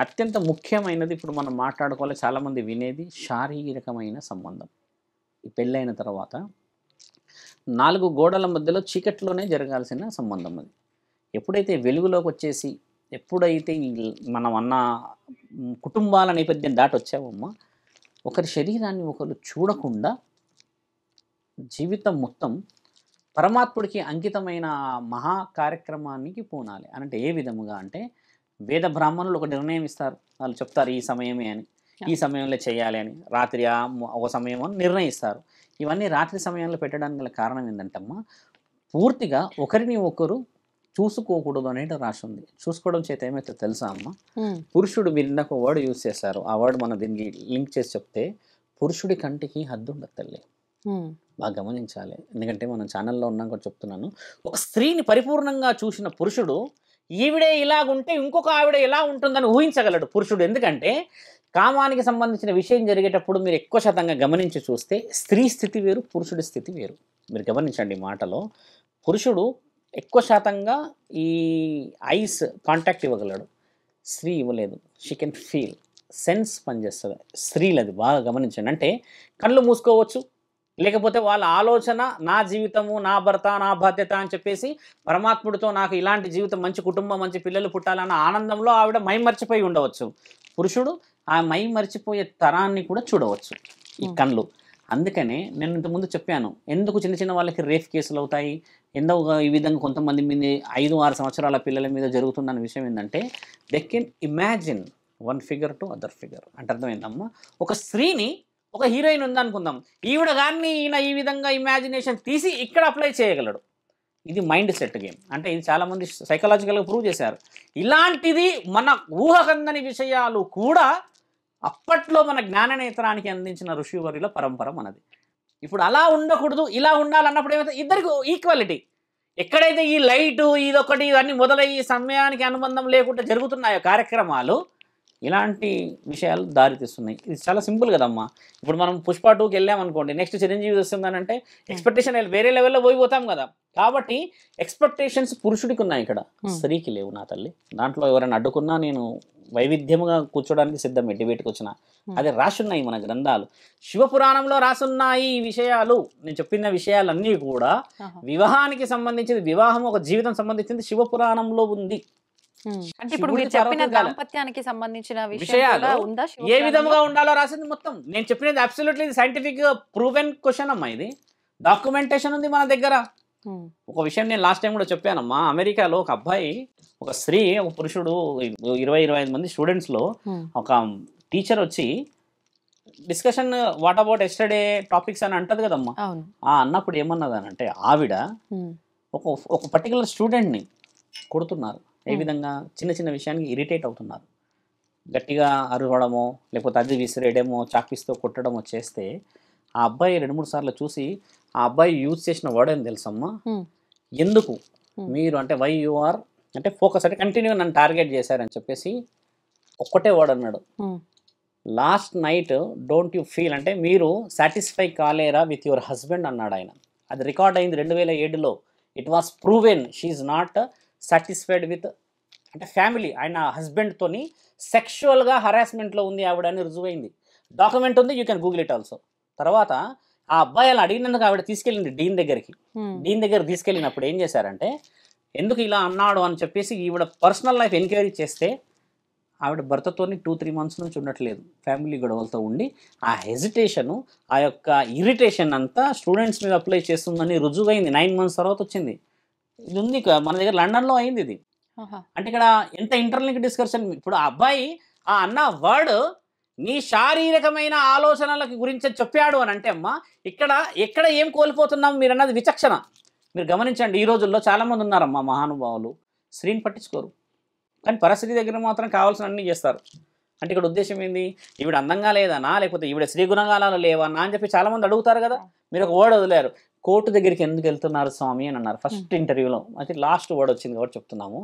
అత్యంత ముఖ్యమైనది ఇప్పుడు మనం మాట్లాడుకోవాలి, చాలా మంది వినేది శారీరకమైన సంబంధం. ఈ పెళ్ళైన తర్వాత 4 గోడల మధ్యలో చీకట్లోనే జరగాల్సిన సంబంధం అది. ఎప్పుడైతే వెలుగులోకి వచ్చేసి, ఎప్పుడైతే మనం అన్న కుటుంబాల నేపథ్యం దాటి వచ్చావమ్మా, ఒకరి శరీరాన్ని ఒకరు చూడకుండా జీవితం మొత్తం పరమాత్ముడికి అంకితమైన మహా కార్యక్రమానికి పూనాలి. అంటే ఏ విధముగా అంటే, వేద బ్రాహ్మణులు ఒక నిర్ణయం ఇస్తారు, వాళ్ళు చెప్తారు ఈ సమయమే అని, ఈ సమయంలో చేయాలి అని, రాత్రి ఒక సమయం అని నిర్ణయిస్తారు. ఇవన్నీ రాత్రి సమయంలో పెట్టడానికి గల కారణం ఏంటంటమ్మా, పూర్తిగా ఒకరిని ఒకరు చూసుకోకూడదు అనేది రాసి ఉంది. చూసుకోవడం చేత ఏమైతే తెలుసా అమ్మ, పురుషుడు, మీరు ఇందాక వర్డ్ యూజ్ చేశారు, ఆ వర్డ్ మనం దీనికి లింక్ చేసి చెప్తే, పురుషుడి కంటికి హద్దు ఉండదు తల్లి. బాగా గమనించాలి, ఎందుకంటే మనం ఛానల్లో ఉన్నాం కూడా చెప్తున్నాను. ఒక స్త్రీని పరిపూర్ణంగా చూసిన పురుషుడు ఈవిడే ఇలాగుంటే ఇంకొక ఆవిడ ఎలా ఉంటుందని ఊహించగలడు పురుషుడు. ఎందుకంటే కామానికి సంబంధించిన విషయం జరిగేటప్పుడు మీరు ఎక్కువ శాతంగా గమనించి చూస్తే స్త్రీ స్థితి వేరు, పురుషుడి స్థితి వేరు. మీరు గమనించండి మాటలో, పురుషుడు ఎక్కువ శాతంగా ఈ ఐస్ కాంటాక్ట్ ఇవ్వగలడు, స్త్రీ ఇవ్వలేదు. షీ కెన్ ఫీల్, సెన్స్ పనిచేస్తుంది స్త్రీలు, అది బాగా గమనించండి. అంటే కళ్ళు మూసుకోవచ్చు, లేకపోతే వాళ్ళ ఆలోచన నా జీవితము, నా భర్త, నా బాధ్యత అని చెప్పేసి పరమాత్ముడితో నాకు ఇలాంటి జీవితం, మంచి కుటుంబం, మంచి పిల్లలు పుట్టాలన్న ఆనందంలో ఆవిడ మై మర్చిపోయి ఉండవచ్చు. పురుషుడు ఆ మై మర్చిపోయే తరాన్ని కూడా చూడవచ్చు ఈ కళ్ళు. అందుకనే నేను ఇంతకుముందు చెప్పాను, ఎందుకు చిన్న చిన్న వాళ్ళకి రేప్ కేసులు అవుతాయి, ఎందుకు ఈ విధంగా కొంతమంది మీద 5-6 సంవత్సరాల పిల్లల మీద జరుగుతుందన్న విషయం ఏంటంటే, they can imagine one figure to other figure. అంటే అర్థమైందమ్మా, ఒక స్త్రీని, ఒక హీరోయిన్ ఉందనుకుందాం, ఈవిడ కానీ ఈయన ఈ విధంగా ఇమాజినేషన్ తీసి ఇక్కడ అప్లై చేయగలడు. ఇది మైండ్ సెట్ గేమ్. అంటే ఇది చాలామంది సైకలాజికల్గా ప్రూవ్ చేశారు. ఇలాంటిది మన ఊహకందని విషయాలు కూడా అప్పట్లో మన జ్ఞాననేత్రానికి అందించిన ఋషివర్యుల పరంపర మనది. ఇప్పుడు అలా ఉండకూడదు, ఇలా ఉండాలన్నప్పుడు ఏమైతే ఇద్దరికి ఈక్వాలిటీ. ఎక్కడైతే ఈ లైటు ఇదొకటి ఇవన్నీ మొదలయ్యి సమయానికి అనుబంధం లేకుండా జరుగుతున్నాయో కార్యక్రమాలు, ఇలాంటి విషయాలు దారితీస్తున్నాయి. ఇది చాలా సింపుల్ కదమ్మా. ఇప్పుడు మనం పుష్ప 2కి వెళ్ళామనుకోండి, నెక్స్ట్ చిరంజీవి వస్తుందని అంటే ఎక్స్పెక్టేషన్ వేరే లెవెల్లో పోయిపోతాం కదా. కాబట్టి ఎక్స్పెక్టేషన్స్ పురుషుడికి ఉన్నాయి, ఇక్కడ స్త్రీకి లేవు నా తల్లి. దాంట్లో ఎవరైనా అడ్డుకున్నా నేను వైవిధ్యముగా కూర్చోడానికి సిద్ధమే, డిబేట్కి వచ్చిన. అదే రాసున్నాయి మన గ్రంథాలు, శివపురాణంలో రాసున్నాయి ఈ విషయాలు. నేను చెప్పిన విషయాలన్నీ కూడా వివాహానికి సంబంధించింది, వివాహం ఒక జీవితం సంబంధించింది శివపురాణంలో ఉంది. అంటే ఇప్పుడు మీరు చెప్పిన దాంపత్యానికి సంబంధించిన విషయాలు ఏ విధంగా ఉండాలో రాసింది మొత్తం. నేను చెప్పినది అబ్సల్యూట్లీ సైంటిఫిక్ ప్రూవెన్ క్వశ్చన్ అమ్మా. ఇది డాక్యుమెంటేషన్ ఉంది మన దగ్గర. ఒక విషయం నేను లాస్ట్ టైం కూడా చెప్పానమ్మా, అమెరికాలో ఒక అబ్బాయి, ఒక స్త్రీ, ఒక పురుషుడు, 20-25 మంది స్టూడెంట్స్లో ఒక టీచర్ వచ్చి discussion what about yesterday topics అని అంటది కదమ్మా. అన్నప్పుడు ఏమన్నదానంటే, ఆవిడ ఒక పర్టికులర్ స్టూడెంట్ని కొడుతున్నారు. ఏ విధంగా, చిన్న చిన్న విషయానికి ఇరిటేట్ అవుతున్నారు, గట్టిగా అరవడమో లేకపోతే అది విసిరేయడమో చాక్పీస్తో కొట్టడమో చేస్తే, ఆ అబ్బాయి 2-3 సార్లు చూసి, ఆ అబ్బాయి యూజ్ చేసిన వర్డ్ అని తెలుసమ్మా, ఎందుకు మీరు అంటే వై యు ఆర్ అంటే ఫోకస్, అంటే కంటిన్యూ నన్ను టార్గెట్ చేశారని చెప్పేసి ఒక్కటే వర్డ్ అన్నాడు, last night don't you feel, అంటే మీరు సాటిస్ఫై కాలేరా విత్ యువర్ హస్బెండ్ అన్నాడు ఆయన. అది రికార్డ్ అయింది 2007లో. It was proven she not satisfied with అంటే ఫ్యామిలీ, ఆయన హస్బెండ్తోని సెక్షువల్గా హరాస్మెంట్లో ఉంది ఆవిడ అని రుజువైంది. డాక్యుమెంట్ ఉంది, you can Google it also. తర్వాత ఆ అబ్బాయి అలా అడిగినందుకు ఆవిడ తీసుకెళ్ళింది డీన్ దగ్గరికి. డీన్ దగ్గర తీసుకెళ్ళినప్పుడు ఏం చేశారంటే, ఎందుకు ఇలా అన్నాడు అని చెప్పేసి ఈవిడ పర్సనల్ లైఫ్ ఎంక్వైరీ చేస్తే, ఆవిడ భర్తతోని 2-3 మంత్స్ నుంచి ఉండట్లేదు, ఫ్యామిలీ గొడవలతో ఉండి ఆ హెజిటేషను, ఆ యొక్క ఇరిటేషన్ అంతా స్టూడెంట్స్ మీద అప్లై చేస్తుందని రుజువైంది. 9 మంత్స్ తర్వాత వచ్చింది. ఇది ఉంది మన దగ్గర, లండన్లో అయింది ఇది. అంటే ఇక్కడ ఎంత ఇంటర్లింక్ డిస్కషన్. ఇప్పుడు ఆ అబ్బాయి ఆ అన్న వర్డ్ నీ శారీరకమైన ఆలోచనల గురించి చెప్పాడు అని అంటే అమ్మా, ఎక్కడ ఏం కోల్పోతున్నాం మీరు అన్నది విచక్షణ. మీరు గమనించండి, ఈ రోజుల్లో చాలామంది ఉన్నారమ్మా మహానుభావులు, స్త్రీని పట్టించుకోరు, కానీ పరిస్థితి దగ్గర మాత్రం కావాల్సిన అన్నీ చేస్తారు. అంటే ఇక్కడ ఉద్దేశం ఏంది, ఈవిడ అందంగా లేదనా, లేకపోతే ఈవిడ స్త్రీ గుణగాలు లేవన్నా అని చెప్పి చాలామంది అడుగుతారు కదా. మీరు ఒక వర్డ్ వదిలేరు, కోర్టు దగ్గరికి ఎందుకు వెళ్తున్నారు స్వామి అని అన్నారు ఫస్ట్ ఇంటర్వ్యూలో. అయితే లాస్ట్ వర్డ్ వచ్చింది కాబట్టి చెప్తున్నాము.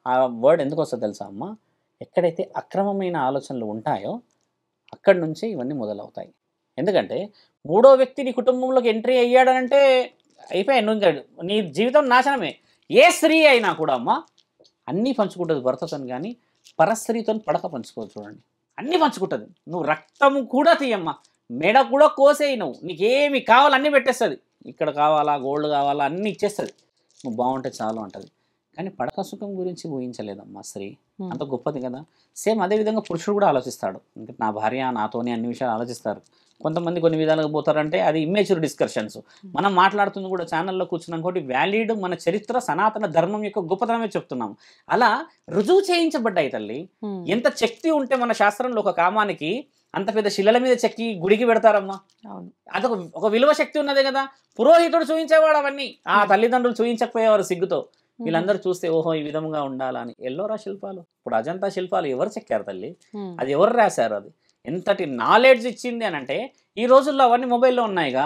ఆ వర్డ్ ఎందుకు వస్తుంది తెలుసా అమ్మ, ఎక్కడైతే అక్రమమైన ఆలోచనలు ఉంటాయో అక్కడి నుంచే ఇవన్నీ మొదలవుతాయి. ఎందుకంటే మూడో వ్యక్తి నీ కుటుంబంలోకి ఎంట్రీ అయ్యాడనంటే అయిపోయాయి, నువ్వు ఇంకా నీ జీవితం నాశనమే. ఏ స్త్రీ అయినా కూడా అమ్మ అన్నీ పంచుకుంటుంది భర్తతోని, కానీ పరస్త్రీతో పడక పంచుకోవచ్చు. చూడండి, అన్నీ పంచుకుంటుంది. నువ్వు రక్తము కూడా తీయమ్మా, మెడ కూడా కోసేయి, నువ్వు నీకేమి కావాలో అన్నీ పెట్టేస్తుంది. ఇక్కడ కావాలా, గోల్డ్ కావాలా అన్నీ ఇచ్చేస్తుంది. నువ్వు బాగుంటే చాలు అంటది. కానీ పడక సుఖం గురించి ఊహించలేదమ్మా స్త్రీ. అంత గొప్పది కదా. సేమ్ అదేవిధంగా పురుషుడు కూడా ఆలోచిస్తాడు. ఇంకా నా భార్య నాతోనే అన్ని విషయాలు ఆలోచిస్తారు. కొంతమంది కొన్ని విధాలుగా పోతారంటే అది ఇమ్మేచ్యూర్ డిస్కషన్స్. మనం మాట్లాడుతుంది కూడా ఛానల్లో కూర్చున్నాం కాబట్టి వ్యాలిడ్ మన చరిత్ర సనాతన ధర్మం యొక్క గొప్పతనమే చెప్తున్నాం. అలా రుజువు చేయించబడ్డాయి తల్లి. ఎంత శక్తి ఉంటే మన శాస్త్రంలో ఒక కామానికి అంత పెద్ద శిలల మీద చెక్కి గుడికి పెడతారమ్మా. అదొక ఒక విలువ శక్తి ఉన్నదే కదా. పురోహితుడు చూయించేవాడు అవన్నీ, ఆ తల్లిదండ్రులు చూయించకపోయేవారు సిగ్గుతో. వీళ్ళందరూ చూస్తే ఓహో ఈ విధంగా ఉండాలని. ఎల్లోరా శిల్పాలు, ఇప్పుడు అజంతా శిల్పాలు ఎవరు చెక్కారు తల్లి? అది ఎవరు రాశారు? అది ఎంతటి నాలెడ్జ్ ఇచ్చింది అని అంటే ఈ రోజుల్లో అవన్నీ మొబైల్లో ఉన్నాయిగా.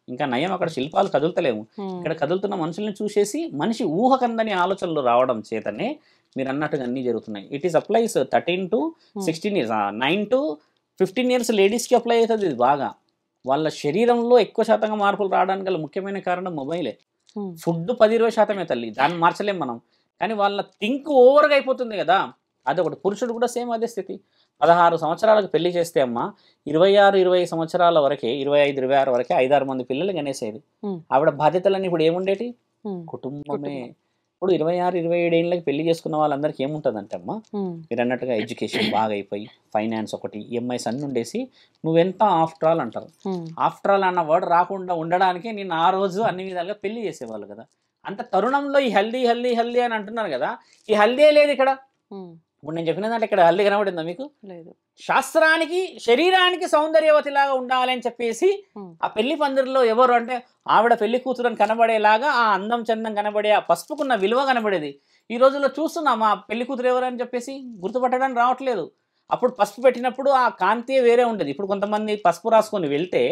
ఇంకా నయం, అక్కడ శిల్పాలు కదులుతలేము. ఇక్కడ కదులుతున్న మనుషుల్ని చూసేసి మనిషి ఊహకందని ఆలోచనలు రావడం చేతనే మీరు అన్నట్టుగా అన్నీ జరుగుతున్నాయి. It is applies 13 to 16 years, 9 to 15 years లేడీస్కి అప్లై అవుతుంది. ఇది బాగా వాళ్ళ శరీరంలో ఎక్కువ శాతంగా మార్పులు రావడానికి గల ముఖ్యమైన కారణం మొబైలే. ఫుడ్ 10-20% తల్లి, దాన్ని మార్చలేం మనం. కానీ వాళ్ళ థింక్ ఓవర్గా అయిపోతుంది కదా. అదొకటి. పురుషుడు కూడా సేమ్ అదే స్థితి. 16 సంవత్సరాలకు పెళ్లి చేస్తే అమ్మ 26-20 సంవత్సరాల వరకే, 25-26 వరకే 5-6 మంది పిల్లలు గనేసేది. ఆవిడ బాధ్యతలన్నీ ఇప్పుడు ఏముండేటి? కుటుంబమే. ఇప్పుడు 26-27 ఏళ్ళకి పెళ్లి చేసుకున్న వాళ్ళందరికీ ఏముంటుందంటే అమ్మ మీరు అన్నట్టుగా ఎడ్యుకేషన్ బాగా అయిపోయి, ఫైనాన్స్ ఒకటి, ఈఎంఐస్ అన్ని ఉండేసి నువ్వెంత ఆఫ్టర్ ఆల్ అంటారు. ఆఫ్టర్ ఆల్ అన్న వర్డ్ రాకుండా ఉండడానికి నేను ఆ రోజు అన్ని విధాలుగా పెళ్లి చేసేవాళ్ళు కదా. అంత తరుణంలో ఈ హెల్దీ హెల్దీ హెల్దీ అని అంటున్నారు కదా. ఈ హెల్దీ లేదు ఇక్కడ. ఇప్పుడు నేను చెప్పిన దాంట్లో ఇక్కడ హెల్దీ కనబడిందా మీకు? లేదు. శాస్త్రానికి శరీరానికి సౌందర్యవతిలాగా ఉండాలని చెప్పేసి ఆ పెళ్లి పందిరిలో ఎవరు అంటే ఆవిడ పెళ్లి కూతురని కనబడేలాగా ఆ అందం చందం కనబడే ఆ పసుపుకున్న విలువ కనబడేది. ఈ రోజుల్లో చూస్తున్నాం ఆ పెళ్లి కూతురు ఎవరు అని చెప్పేసి గుర్తుపట్టడానికి రావట్లేదు. అప్పుడు పసుపు పెట్టినప్పుడు ఆ కాంతి వేరే ఉండేది. ఇప్పుడు కొంతమంది పసుపు రాసుకొని వెళ్తే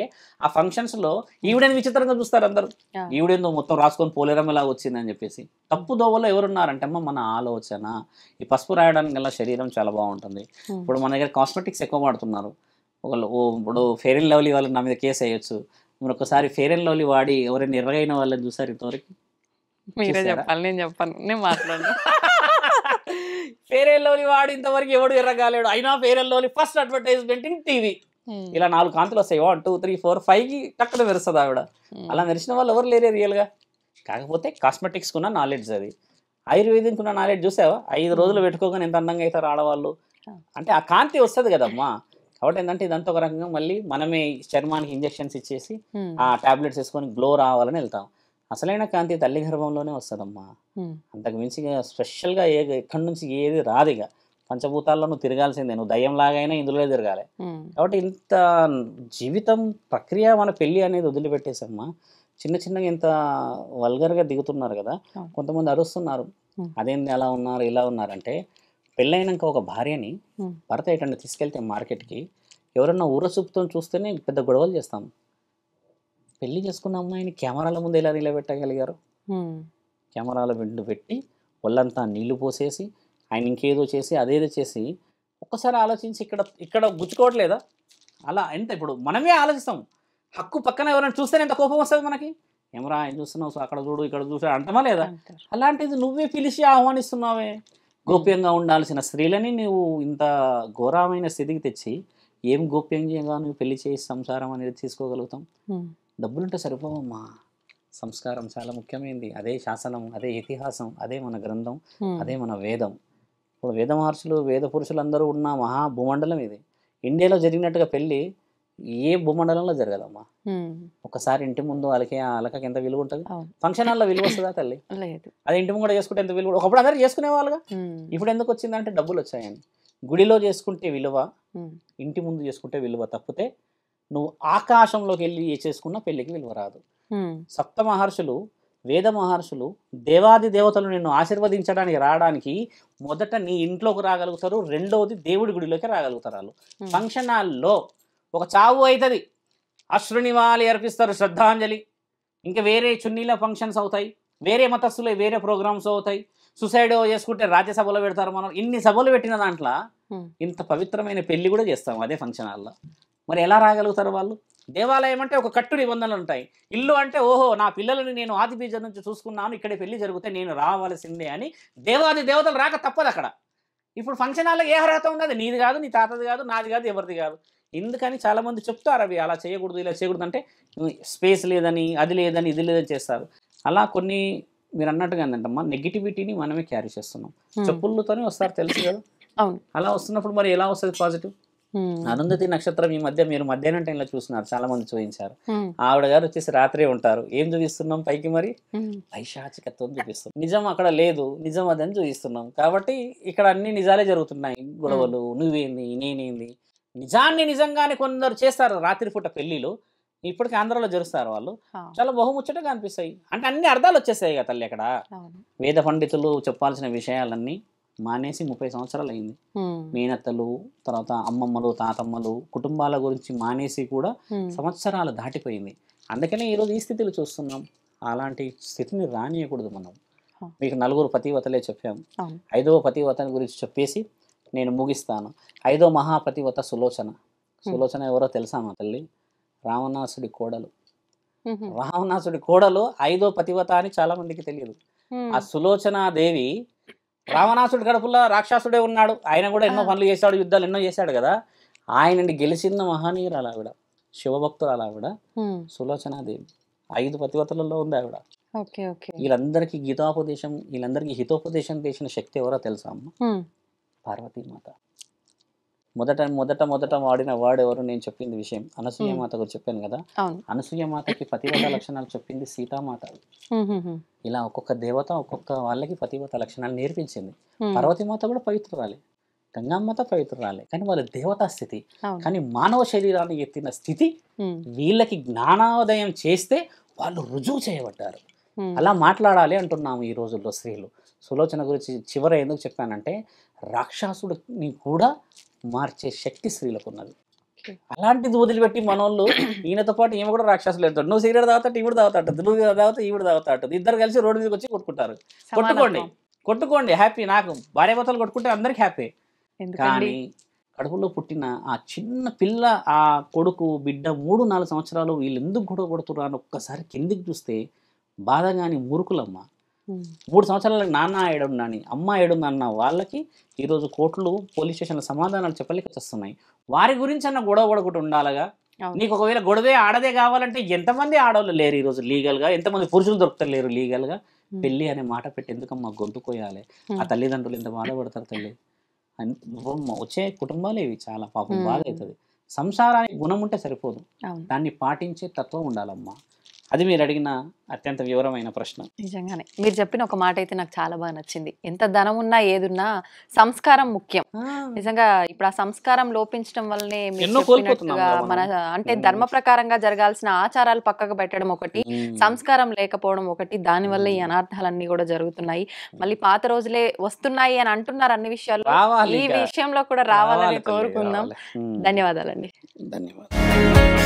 ఆ ఫంక్షన్స్లో ఈవిడని విచిత్రంగా చూస్తారు అందరూ. ఈవిడేందో మొత్తం రాసుకొని పోలేరమ్మలా వచ్చిందని చెప్పేసి. తప్పు దోవలో ఎవరున్నారంటే అమ్మ మన ఆలోచన. ఈ పసుపు రాయడానికి గల శరీరం చాలా బాగుంటుంది. ఇప్పుడు మన దగ్గర కాస్మెటిక్స్ ఎక్కువ వాడుతున్నారు. ఒకళ్ళు ఇప్పుడు ఫెయిర్ అండ్ లవ్లీ వాళ్ళు నా మీద కేసు వేయచ్చు. మీరు ఒకసారి ఫెయిర్ అండ్ లవ్లీ వాడి ఎవరైనా ఎర్రగైన వాళ్ళని చూసారు ఇంతవరకు? మీరే చెప్పాలి, నేను చెప్పాను, నేను మాట్లాడను. ఫెయిర్ అండ్ లవ్లీ వాడి ఇంతవరకు ఎవడు ఎర్రగాలేడు. అయినా fair and lovely first advertisement in TV. ఇలా 4 కాంతులు వస్తాయి. 1 2 3 4 5కి టక్కున మెరుస్తుంది ఆవిడ. అలా మెరిసిన వాళ్ళు ఎవరు లేరే రియల్గా. కాకపోతే కాస్మెటిక్స్ కున్న నాలెడ్జ్ అది. ఆయుర్వేదిక్ ఉన్న నాలెడ్జ్ చూసావా? 5 రోజులు పెట్టుకోగానే ఎంత అందంగా అవుతారు ఆడవాళ్ళు. అంటే ఆ కాంతి వస్తుంది కదమ్మా. కాబట్టి ఏంటంటే ఇదంతా ఒక రకంగా మళ్ళీ మనమే చర్మానికి ఇంజెక్షన్స్ ఇచ్చేసి ఆ టాబ్లెట్స్ వేసుకొని గ్లో రావాలని వెళ్తాం. అసలైన కాంతి తల్లి గర్భంలోనే వస్తుందమ్మా. అంతకు మించి స్పెషల్గా ఎక్కడి నుంచి ఏది రాదు. ఇక పంచభూతాల్లో నువ్వు తిరగాల్సిందే. నువ్వు దయ్యంలాగైనా ఇందులో తిరగాలి. కాబట్టి ఇంత జీవితం ప్రక్రియ మన పెళ్ళి అనేది వదిలిపెట్టేసమ్మా చిన్న చిన్నగా ఇంత వల్గర్గా దిగుతున్నారు కదా. కొంతమంది అరుస్తున్నారు, అదేంది అలా ఉన్నారు ఇలా ఉన్నారంటే పెళ్ళైనాక ఒక భార్యని భర్త ఎటన్నా తీసుకెళ్తే మార్కెట్కి ఎవరన్నా ఊర చూపుతో చూస్తేనే పెద్ద గొడవలు చేస్తాం. పెళ్లి చేసుకున్న అమ్మాయిని కెమెరాల ముందు ఎలా నిలబెట్టగలిగారు? కెమెరాల విండు పెట్టి ఒళ్ళంతా నీళ్లు పోసేసి ఆయన ఇంకేదో చేసి అదేదో చేసి ఒక్కసారి ఆలోచించి ఇక్కడ గుచ్చుకోవట్లేదా? అలా ఎంత ఇప్పుడు మనమే ఆలోచిస్తాం. హక్కు పక్కన ఎవరైనా చూస్తేనే ఎంత కోపం వస్తుంది మనకి. ఏమరా ఆయన చూస్తున్నావు, అక్కడ చూడు ఇక్కడ చూసా అంటమా లేదా? అలాంటిది నువ్వే పిలిచి ఆహ్వానిస్తున్నావే. గోప్యంగా ఉండాల్సిన స్త్రీలని నువ్వు ఇంత ఘోరమైన స్థితికి తెచ్చి ఏం గోప్యంగా నువ్వు పెళ్లి చేసి సంసారం అనేది తీసుకోగలుగుతాం? డబ్బులుంటే సరిపోవమ్మా. సంస్కారం చాలా ముఖ్యమైనది. అదే శాసనం, అదే ఇతిహాసం, అదే మన గ్రంథం, అదే మన వేదం. ఇప్పుడు వేద మహర్షులు వేద పురుషులందరూ ఉన్న మహా భూమండలం ఇది. ఇండియాలో జరిగినట్టుగా పెళ్ళి ఏ భూమండలంలో జరగదమ్మా. ఒకసారి ఇంటి ముందు అలకకి ఎంత విలువ ఉంటుంది? ఫంక్షన్ హాల్లో విలువ వస్తుందా తల్లి? అదే ఇంటి ముందు చేసుకుంటే ఎంత విలువ. ఒకప్పుడు అందరూ చేసుకునేవాళ్ళుగా. ఇప్పుడు ఎందుకు వచ్చిందంటే డబ్బులు వచ్చాయని. గుడిలో చేసుకుంటే విలువ, ఇంటి ముందు చేసుకుంటే విలువ తప్పితే నువ్వు ఆకాశంలోకి వెళ్ళి చేసుకున్న పెళ్లికి విలువ రాదు. సప్త మహర్షులు వేద మహర్షులు దేవాది దేవతలు నిన్ను ఆశీర్వదించడానికి రావడానికి మొదట నీ ఇంట్లోకి రాగలుగుతారు, రెండవది దేవుడి గుడిలోకి రాగలుగుతారు. వాళ్ళు ఫంక్షన్ హాల్లో ఒక చావు అవుతుంది, అశ్రునివాలి అర్పిస్తారు, శ్రద్ధాంజలి. ఇంకా వేరే చున్నీల ఫంక్షన్స్ అవుతాయి, వేరే మతస్థులే వేరే ప్రోగ్రామ్స్ అవుతాయి. సుసైడ్ చేసుకుంటే రాజ్యసభలో పెడతారు. మనం ఇన్ని సభలు పెట్టిన దాంట్లో ఇంత పవిత్రమైన పెళ్లి కూడా చేస్తాం అదే ఫంక్షన్ హాల్లో. మరి ఎలా రాగలుగుతారు వాళ్ళు? దేవాలయం అంటే ఒక కట్టు నిబంధనలు ఉంటాయి. ఇల్లు అంటే ఓహో నా పిల్లలని నేను ఆది బీజం నుంచి చూసుకున్నాను, ఇక్కడే పెళ్లి జరిగితే నేను రావాల్సిందే అని దేవాది దేవతలు రాక తప్పదు అక్కడ. ఇప్పుడు ఫంక్షన్ హాల్లో ఏ అర్హత ఉన్నది? నీది కాదు, నీ తాతది కాదు, నాది కాదు, ఎవరిది కాదు. ఎందుకని చాలామంది చెప్తారు అవి అలా చేయకూడదు ఇలా చేయకూడదు అంటే స్పేస్ లేదని, అది లేదని, ఇది లేదని చేస్తారు. అలా కొన్ని మీరు అన్నట్టుగా ఏంటంటమ్మా నెగిటివిటీని మనమే క్యారీ చేస్తున్నాం. చెప్పులతోనే వస్తారు తెలుసు కదా. అలా వస్తున్నప్పుడు మరి ఎలా వస్తుంది పాజిటివ్? అరుంధతి నక్షత్రం ఈ మధ్య మీరు మధ్యాహ్నం టైంలో చూస్తున్నారు, చాలా మంది చూపించారు. ఆవిడ గారు వచ్చేసి రాత్రే ఉంటారు. ఏం చూపిస్తున్నాం పైకి? మరి పైశాచికత్వం చూపిస్తున్నాం. నిజం అక్కడ లేదు, నిజం అదని చూపిస్తున్నాం. కాబట్టి ఇక్కడ అన్ని నిజాలే జరుగుతున్నాయి. గొడవలు, నువ్వేంది నేనేంది. నిజాన్ని నిజంగానే కొందరు చేస్తారు రాత్రిపూట పెళ్లిలు. ఇప్పటికీ ఆంధ్రాలో జరుస్తారు వాళ్ళు. చాలా బహుముచ్చటగా అనిపిస్తాయి. అంటే అన్ని అర్థాలు వచ్చేస్తాయి కదా తల్లి. అక్కడ వేద పండితులు చెప్పాల్సిన విషయాలన్నీ మానేసి 30 సంవత్సరాలు అయింది. మేనత్తలు, తర్వాత అమ్మమ్మలు, తాతమ్మలు, కుటుంబాల గురించి మానేసి కూడా సంవత్సరాలు దాటిపోయింది. అందుకనే ఈరోజు ఈ స్థితిలో చూస్తున్నాం. అలాంటి స్థితిని రానియకూడదు మనం. మీకు 4 పతివతలే చెప్పాము. 5వ పతివతని గురించి చెప్పేసి నేను ముగిస్తాను. 5వ మహాపతివత సులోచన. సులోచన ఎవరో తెలుసా మా తల్లి? రావణాసుడి కోడలు. రావణాసుడి కోడలు 5వ పతివత అని చాలా మందికి తెలియదు. ఆ సులోచనాదేవి రావణాసుడి కడుపులో రాక్షసుడే ఉన్నాడు. ఆయన కూడా ఎన్నో పనులు చేశాడు, యుద్ధాలు ఎన్నో చేశాడు కదా. ఆయనని గెలిచిన మహనీయురాలు ఆవిడ, శివభక్తురాలు ఆవిడ సులోచనాదేవి. 5 పతివతలలో ఉంది ఆవిడ. వీళ్ళందరికీ గీతాపదేశం, వీళ్ళందరికీ హితోపదేశం చేసిన శక్తి ఎవరో తెలుసా అమ్మ? పార్వతీమాత. మొదట వాడిన వాడెవరు? నేను చెప్పింది విషయం అనసూయమాత గురించి చెప్పాను కదా. అనసూయమాతకి పతివత లక్షణాలు చెప్పింది సీతామాత. ఇలా ఒక్కొక్క దేవత ఒక్కొక్క వాళ్ళకి పతివత లక్షణాలు నేర్పించింది. పార్వతీమాత కూడా పవిత్రురాలే, గంగామాత పవిత్రురాలే, కానీ వాళ్ళ దేవతా స్థితి. కానీ మానవ శరీరాన్ని ఎత్తిన స్థితి వీళ్ళకి జ్ఞానోదయం చేస్తే వాళ్ళు రుజువు చేయబడ్డారు. అలా మాట్లాడాలి అంటున్నాము ఈ రోజుల్లో స్త్రీలు. సులోచన గురించి చివర ఎందుకు చెప్పానంటే రాక్షసుడిని కూడా మార్చే శక్తి స్త్రీలకు ఉన్నది. అలాంటిది వదిలిపెట్టి మనోళ్ళు ఈయనతో పాటు ఈమె కూడా రాక్షసులు వెళ్తాడు. నువ్వు సిగరెట్ తాగుతాడు, ఈవిడ తాగుతాడు, నువ్వు తాగుతా ఈవిడ తాగుతాడు. ఇద్దరు కలిసి రోడ్డు మీదకి వచ్చి కొట్టుకుంటారు. కొట్టుకోండి హ్యాపీ. నాకు భార్యాభర్తలు కొట్టుకుంటే అందరికి హ్యాపీ. కానీ కడుపులో పుట్టిన ఆ చిన్న పిల్ల, ఆ కొడుకు బిడ్డ 3-4 సంవత్సరాలు వీళ్ళు ఎందుకు గొడవ కొడుతున్నారు అని ఒక్కసారి కిందికి చూస్తే బాధ. కానీ మూర్ఖులమ్మ. 3 సంవత్సరాలకు నాన్న ఏడున్నాని, అమ్మ ఏడుందన్న వాళ్ళకి ఈరోజు కోర్టులు, పోలీస్ స్టేషన్ల సమాధానాలు చెప్పలేక వస్తున్నాయి. వారి గురించి అన్న గొడవ పడకుండా ఉండాలగా. నీకు ఒకవేళ గొడవే ఆడదే కావాలంటే ఎంతమంది ఆడవాళ్ళు లేరు ఈరోజు లీగల్గా, ఎంతమంది పురుషులు దొరుకుతలేరు లీగల్గా. పెళ్ళి అనే మాట పెట్టి ఎందుకమ్మా గొంతు కోయాలి? ఆ తల్లిదండ్రులు ఎంత బాధపడతారు తల్లి. వచ్చే కుటుంబాలు ఇవి చాలా పాపం బాధ అవుతుంది. సంసారానికి గుణం ఉంటే సరిపోదు, దాన్ని పాటించే తత్వం ఉండాలమ్మా. అది మీరు అడిగిన అత్యంత వివరమైన ప్రశ్న. నిజంగానే మీరు చెప్పిన ఒక మాట అయితే నాకు చాలా బాగా నచ్చింది. ఎంత ధనం ఉన్నా ఏదున్నా సంస్కారం ముఖ్యం. నిజంగా ఇప్పుడు ఆ సంస్కారం లోపించడం వల్లనే మన అంటే ధర్మ ప్రకారంగా జరగాల్సిన ఆచారాలు పక్కకు పెట్టడం ఒకటి, సంస్కారం లేకపోవడం ఒకటి. దాని వల్ల ఈ అనార్థాలన్నీ కూడా జరుగుతున్నాయి. మళ్ళీ పాత రోజులే వస్తున్నాయి అని అంటున్నారు అన్ని విషయాల్లో. ఈ విషయంలో కూడా రావాలని కోరుకుందాం. ధన్యవాదాలండి. ధన్యవాదాలు.